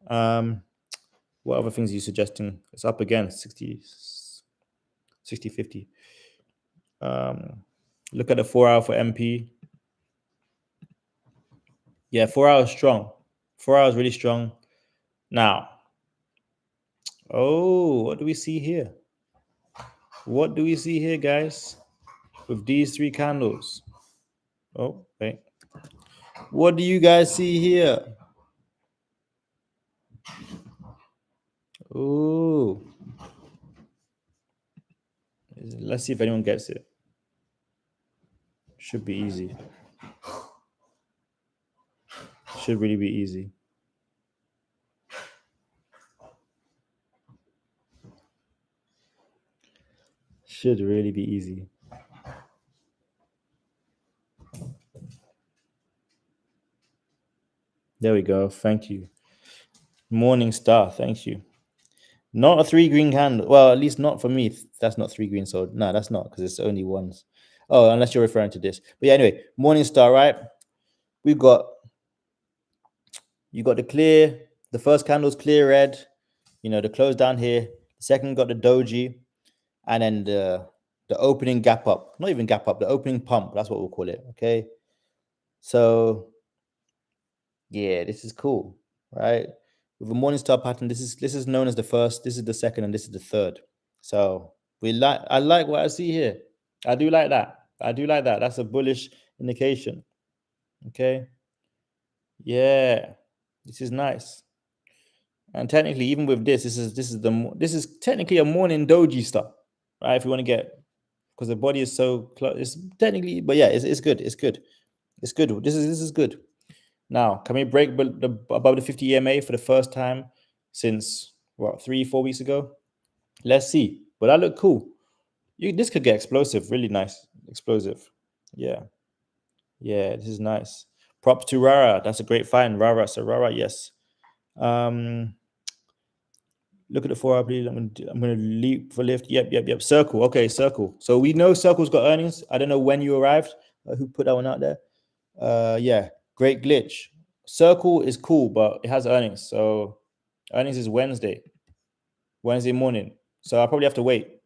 What other things are you suggesting? It's up again, 60, 50. Look at the 4 hour for MP. Yeah, 4 hours strong. 4 hours really strong. Now, what do we see here? What do we see here, guys? With these 3 candles. Oh, wait. What do you guys see here? Oh. Let's see if anyone gets it. Should be easy. Should really be easy. Should really be easy. There we go. Thank you. Morning Star. Thank you. Not a 3 green candle. Well, at least not for me. That's not 3 green. So no, that's not because it's only ones. Oh, unless you're referring to this. But yeah, anyway, Morning Star, right? You got the first candle's clear red. The close down here. The second got the doji, and then the opening gap up. Not even gap up. The opening pump. That's what we'll call it. Okay. So yeah, this is cool, right? With a Morningstar pattern, this is known as the first, this is the second, and this is the third. So I like what I see here. I do like that. That's a bullish indication. Okay. Yeah, this is nice. And technically, even with this is technically a morning doji stop, right? If you want to get, because the body is so close, it's technically, but yeah, it's good. It's good. It's good. This is good. Now, can we break above the 50 EMA for the first time since what, 3-4 weeks ago? Let's see. But that looked cool. This could get explosive. Really nice, explosive. Yeah, yeah. This is nice. Props to Rara. That's a great find. Rara. So Rara, yes. Look at the 4 hour, please. I'm gonna leap for lift. Yep. Circle. Okay, Circle. So we know Circle's got earnings. I don't know when you arrived. Who put that one out there? Yeah, great glitch. Circle is cool, but it has earnings. So earnings is Wednesday morning. So I'll probably have to wait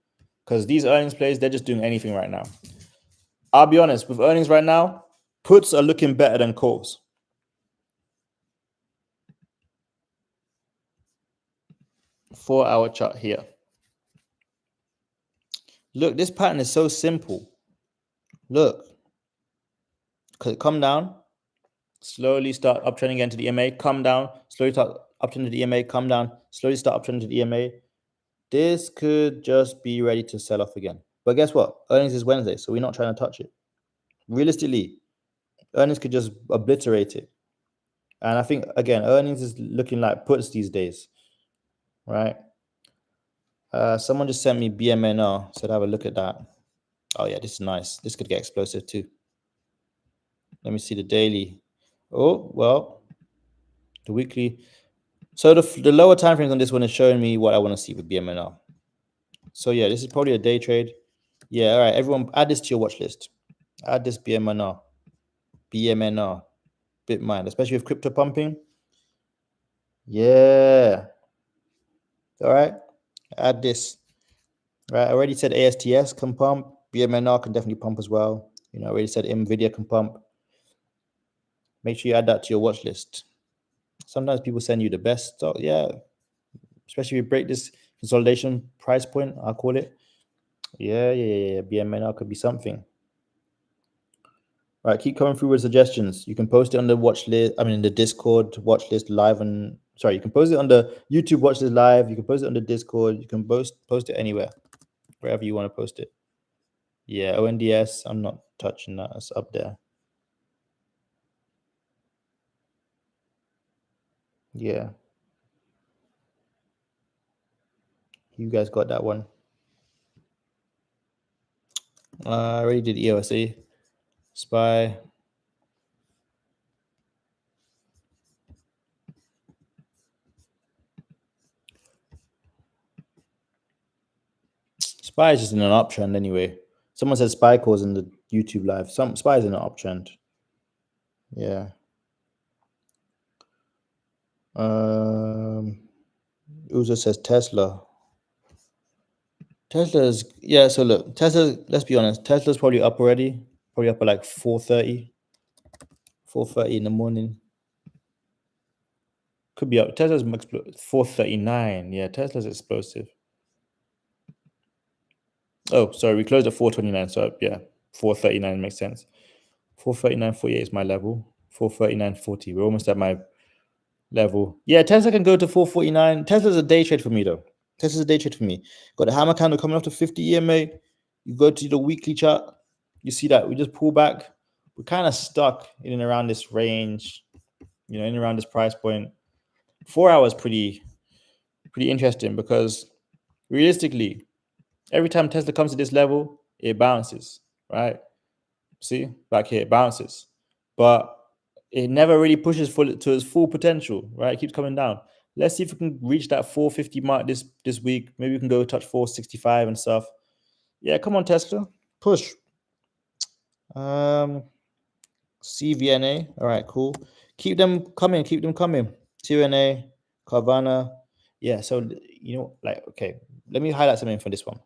because these earnings plays, they're just doing anything right now. I'll be honest, with earnings right now, puts are looking better than calls. Four-hour chart here. Look, this pattern is so simple. Look, come down, slowly start uptrending again to the EMA, come down, slowly start uptrending to the EMA, come down, slowly start uptrending to the EMA. This could just be ready to sell off again. But guess what? Earnings is Wednesday, so we're not trying to touch it. Realistically, earnings could just obliterate it. And I think, again, earnings is looking like puts these days, right? Someone just sent me BMNR, said have a look at that. Oh, yeah, this is nice. This could get explosive too. Let me see the daily. Oh, well, the weekly. So the lower time frames on this one is showing me what I want to see with BMNR. So yeah, this is probably a day trade. Yeah, all right, everyone, add this to your watch list. Add this BMNR, Bitmine, especially with crypto pumping. Yeah. All right, add this. Right, I already said ASTS can pump. BMNR can definitely pump as well. I already said NVIDIA can pump. Make sure you add that to your watch list. Sometimes people send you the best stock. Yeah, especially if you break this consolidation price point, I'll call it. Yeah. BMNR could be something. All right, keep coming through with suggestions. You can post it on the watch list. I mean, in the Discord watch list live, and sorry, you can post it on the YouTube watch list live. You can post it on the Discord. You can post it anywhere, wherever you want to post it. Yeah, ONDS. I'm not touching that. It's up there. Yeah, you guys got that one. I already did EOSA. SPY. SPY is just in an uptrend anyway. Someone said SPY calls in the YouTube live. SPY is in an uptrend. Yeah. Uzo says Tesla. Tesla's, yeah, so look, Tesla, let's be honest, Tesla's probably up already. Probably up at like 4:30 in the morning. Could be up. Tesla's 4:39. Yeah, Tesla's explosive. Oh, sorry, we closed at 4:29. So yeah, 4:39 makes sense. 4:39.48 is my level. 4:39.40. We're almost at my level. Yeah, Tesla can go to 4:49. Tesla's a day trade for me though. Tesla's a day trade for me. Got the hammer candle coming off to 50 EMA. You go to the weekly chart. You see that we just pull back. We're kind of stuck in and around this range, in and around this price point. 4 hours pretty interesting because realistically, every time Tesla comes to this level, it bounces, right? See, back here, it bounces. But it never really pushes to its full potential, right? It keeps coming down. Let's see if we can reach that 450 mark this week. Maybe we can go touch 465 and stuff. Yeah, come on, Tesla. Push. CVNA. All right, cool. Keep them coming. TNA, Carvana. Yeah, so okay. Let me highlight something for this one.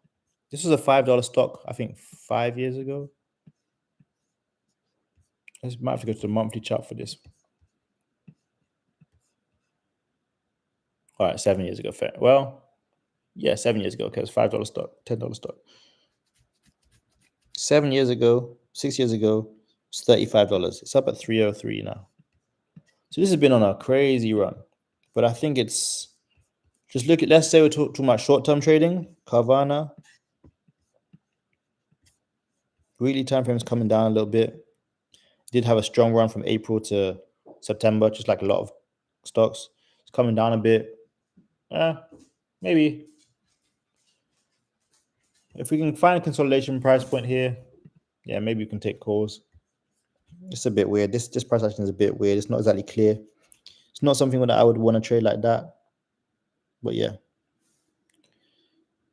This was a $5 stock, I think 5 years ago. Let's might have to go to the monthly chart for this. All right, 7 years ago. Fair. Well, yeah, 7 years ago. Okay, it's $5 stock, $10 stock. 7 years ago, 6 years ago, it's $35. It's up at $303 now. So this has been on a crazy run, but I think it's Just look at, let's say we're talking about short-term trading, Carvana. Weekly time frame is coming down a little bit. Did have a strong run from April to September, just like a lot of stocks. It's coming down a bit. Maybe if we can find a consolidation price point here, yeah, maybe we can take calls. It's a bit weird. This price action is a bit weird. It's not exactly clear. It's not something that I would want to trade like that. But yeah.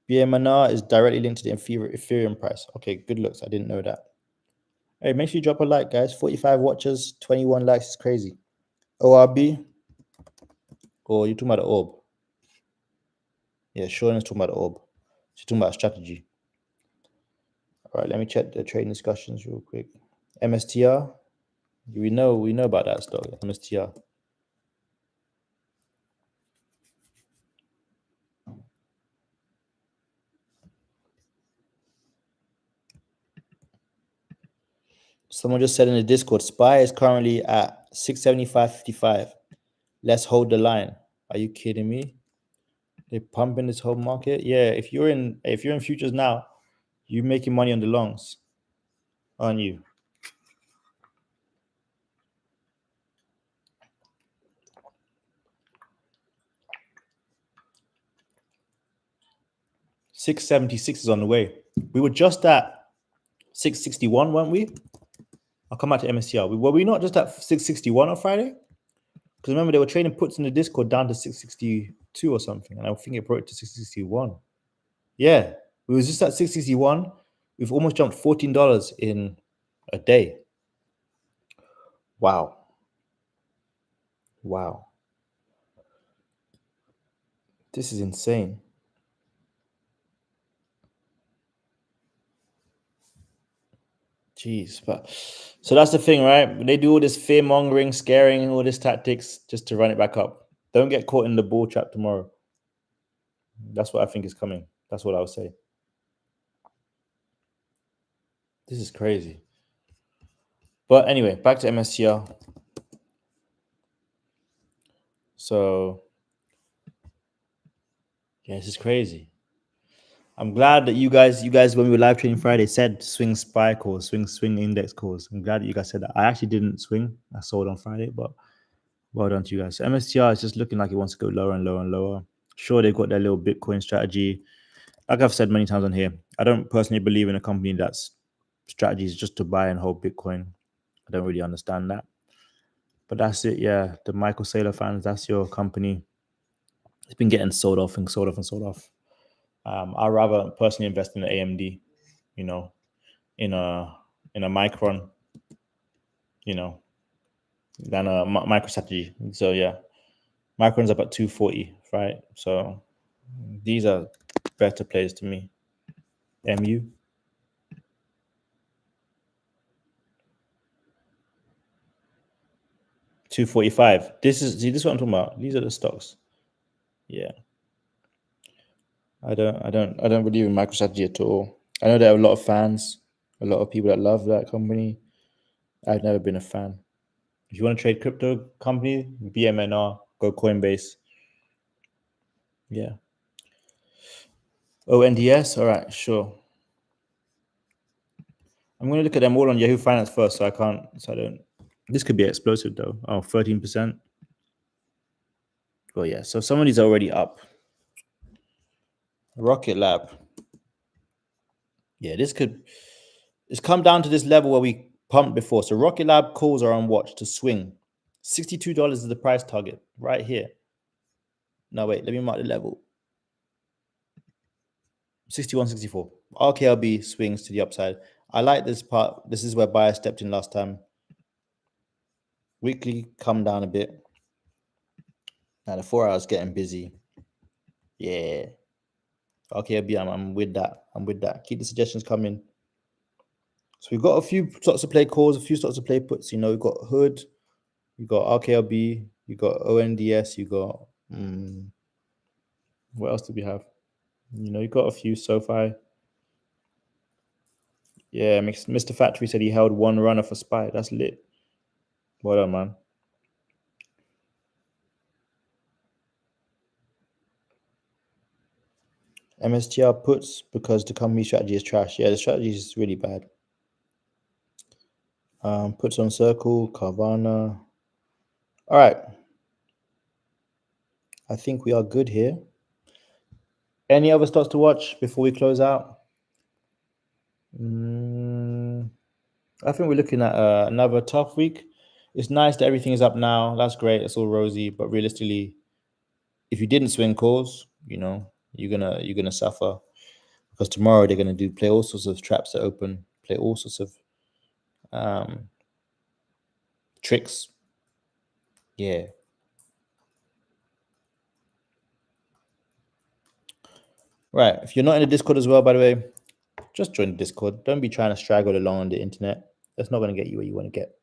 BMNR is directly linked to the Ethereum price. Okay, good looks. I didn't know that. Hey, make sure you drop a like, guys. 45 watchers, 21 likes is crazy. ORB? Or you talking about the orb? Yeah, Sean is talking about the orb. She's talking about strategy. All right, let me check the trading discussions real quick. MSTR? We know about that stock, MSTR. Someone just said in the Discord, SPY is currently at 675.55. Let's hold the line. Are you kidding me? They're pumping this whole market. Yeah, if you're in futures now, you're making money on the longs, aren't you? $676 is on the way. We were just at 661, weren't we? I'll come back to MSCR. Were we not just at 661 on Friday? Because remember, they were trading puts in the Discord down to 662 or something, and I think it brought it to 661. Yeah, we was just at 661. We've almost jumped $14 in a day. Wow. This is insane. Jeez, but so that's the thing, right? They do all this fear mongering, scaring, all this tactics just to run it back up. Don't get caught in the bull trap tomorrow. That's what I think is coming. That's what I would say. This is crazy. But anyway, back to MSCR. So yeah, this is crazy. I'm glad that you guys, when we were live trading Friday, said swing SPY calls, swing index calls. I'm glad that you guys said that. I actually didn't swing. I sold on Friday, but well done to you guys. So MSTR is just looking like it wants to go lower and lower and lower. Sure, they've got their little Bitcoin strategy. Like I've said many times on here, I don't personally believe in a company that's strategy is just to buy and hold Bitcoin. I don't really understand that. But that's it, yeah. The Michael Saylor fans, that's your company. It's been getting sold off and sold off and sold off. I'd rather personally invest in the AMD, you know, in a Micron, you know, than a MicroStrategy. So yeah, Micron's about 240, right? So these are better plays to me. MU. $245. This is what I'm talking about. These are the stocks. Yeah. I don't believe in MicroStrategy at all. I know there are a lot of fans, a lot of people that love that company. I've never been a fan. If you want to trade crypto company, BMNR, go Coinbase. Yeah. ONDS, all right, sure. I'm going to look at them all on Yahoo Finance first, so I don't. This could be explosive though. Oh, 13%. Oh yeah, so some of these are already up. Rocket Lab. Yeah, it's come down to this level where we pumped before. So Rocket Lab calls are on watch to swing. $62 is the price target right here. No, wait, let me mark the level. 61.64. RKLB swings to the upside. I like this part. This is where buyers stepped in last time. Weekly come down a bit. Now the 4 hours getting busy. Yeah. RKLB, I'm with that. I'm with that. Keep the suggestions coming. So we've got a few stocks to play calls, a few stocks to play puts. You know, we've got Hood, you got RKLB, you got ONDS, you got what else do we have? You know, you got a few SoFi. Yeah, Mr. Factory said he held one runner for SPY. That's lit. Well done, man. MSTR puts because the company strategy is trash. Yeah, the strategy is really bad. Puts on circle, Carvana. All right. I think we are good here. Any other stocks to watch before we close out? I think we're looking at another tough week. It's nice that everything is up now. That's great. It's all rosy. But realistically, if you didn't swing calls, you're gonna suffer because tomorrow they're gonna play all sorts of traps that open, play all sorts of tricks. Yeah. Right. If you're not in the Discord as well, by the way, just join the Discord. Don't be trying to straggle along on the internet. That's not going to get you where you want to get.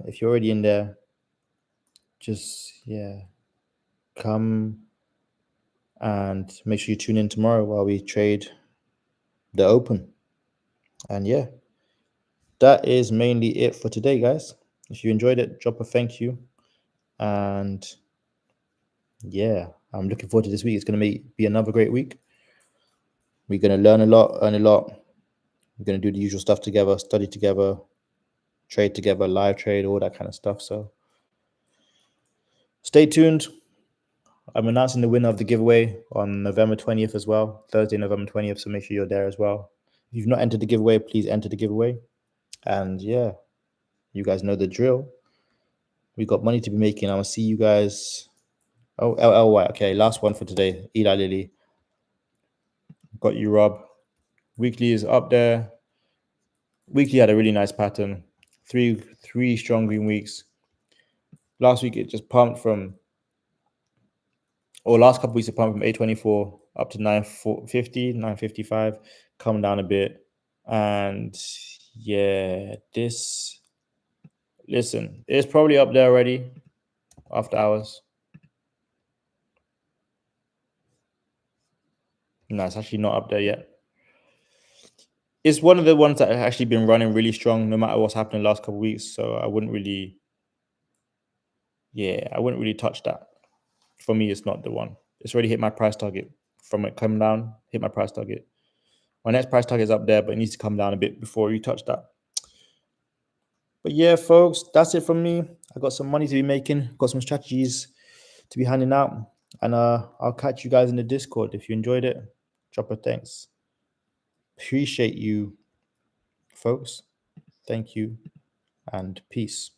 If you're already in there, just come and make sure you tune in tomorrow while we trade the open. And yeah, that is mainly it for today, guys. If you enjoyed it, drop a thank you. And yeah, I'm looking forward to this week. It's going to be another great week. We're going to learn a lot, earn a lot. We're going to do the usual stuff together, study together, trade together, live trade, all that kind of stuff. So stay tuned. I'm announcing the winner of the giveaway on November 20th as well, Thursday, November 20th. So make sure you're there as well. If you've not entered the giveaway, please enter the giveaway. And yeah, you guys know the drill. We got money to be making. I'm going to see you guys. Oh, LLY. Okay, last one for today. Eli Lilly. Got you, Rob. Weekly is up there. Weekly had a really nice pattern. Three strong green weeks. Last week it just pumped from, or last couple weeks it pumped from 824 up to 950, 955, come down a bit. And yeah, listen, it's probably up there already after hours. No, it's actually not up there yet. It's one of the ones that have actually been running really strong no matter what's happened the last couple of weeks. So I wouldn't really touch that. For me, it's not the one. It's already hit my price target. From it coming down, hit my price target. My next price target is up there, but it needs to come down a bit before you touch that. But yeah, folks, that's it from me. I got some money to be making, got some strategies to be handing out, and I'll catch you guys in the Discord. If you enjoyed it, drop a thanks. Appreciate you, folks. Thank you, and peace.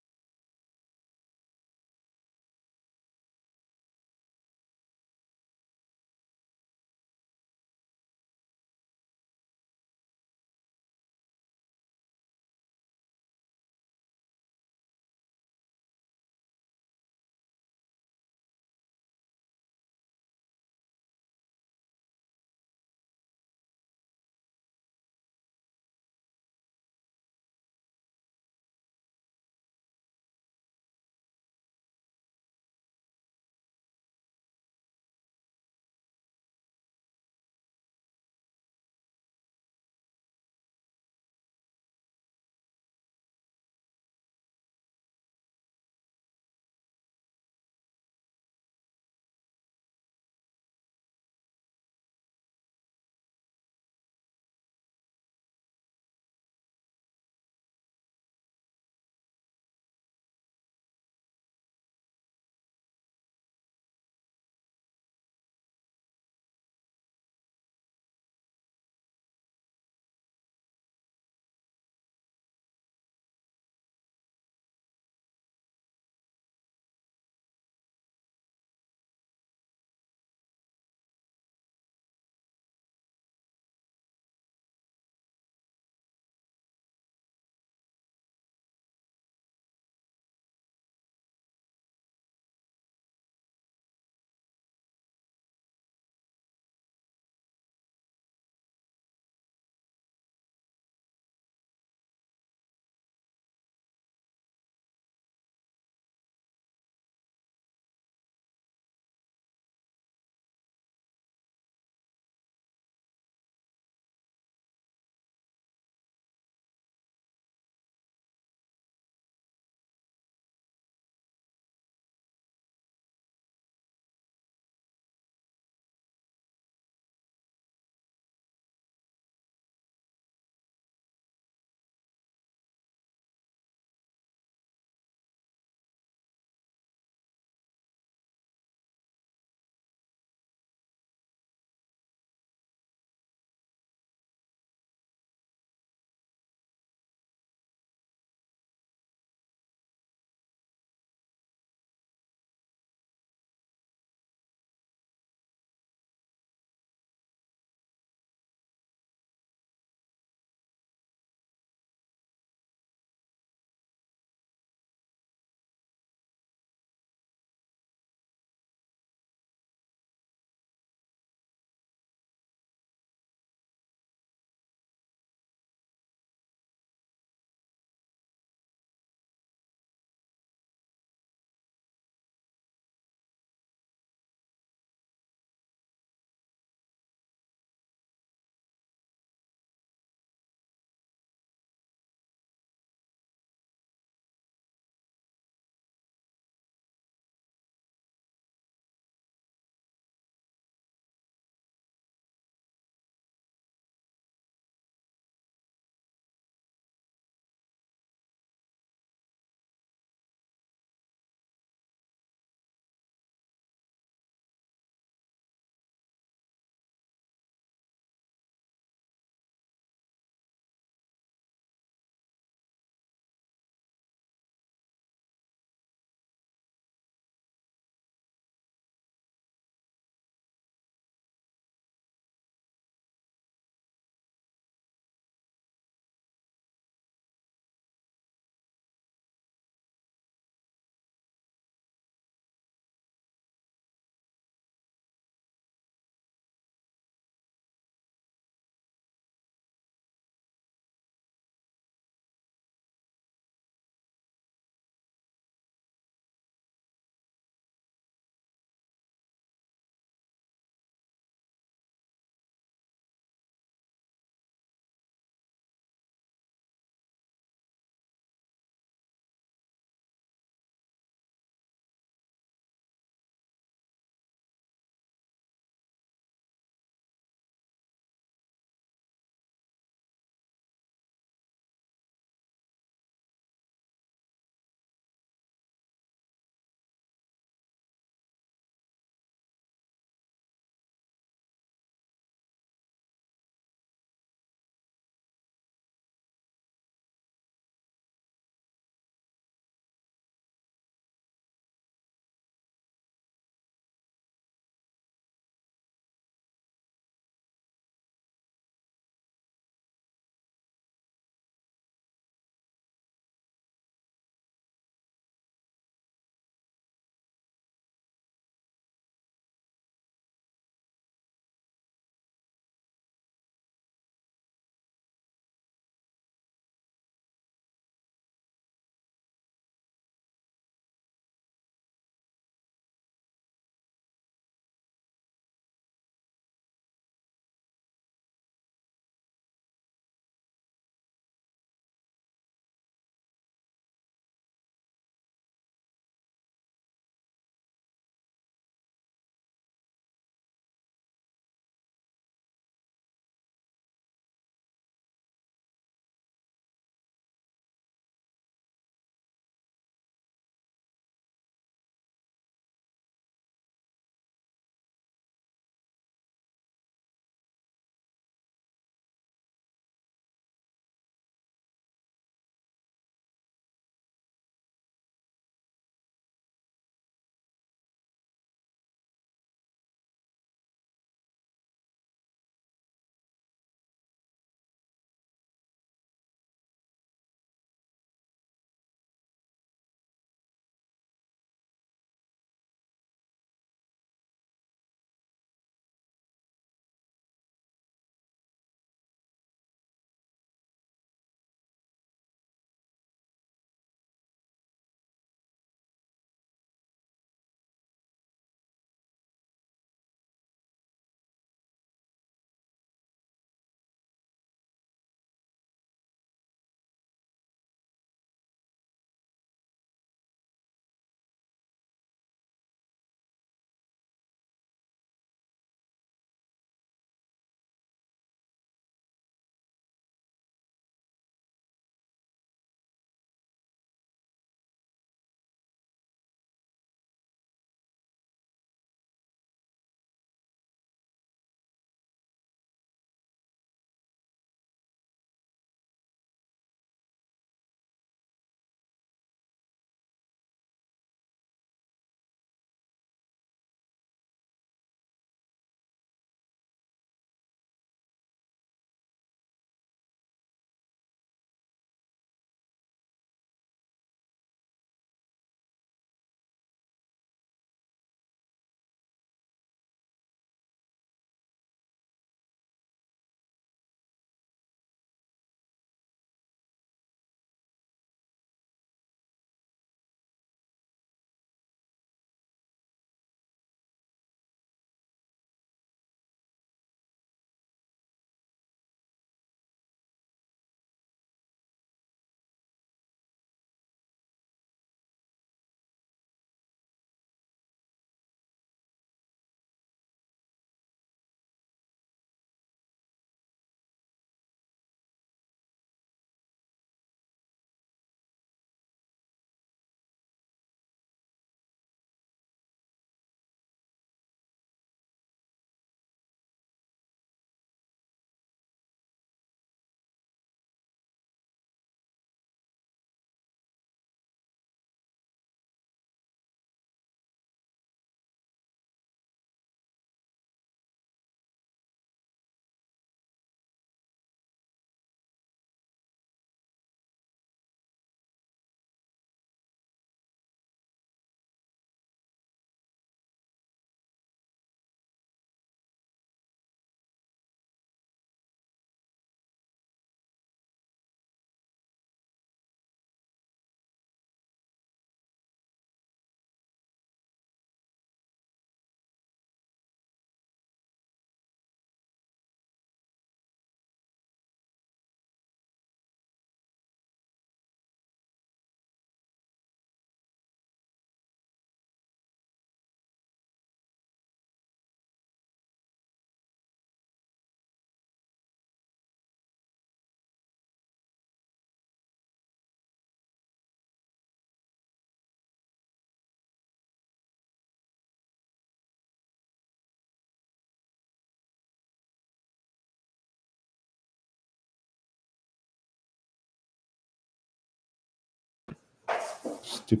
Super.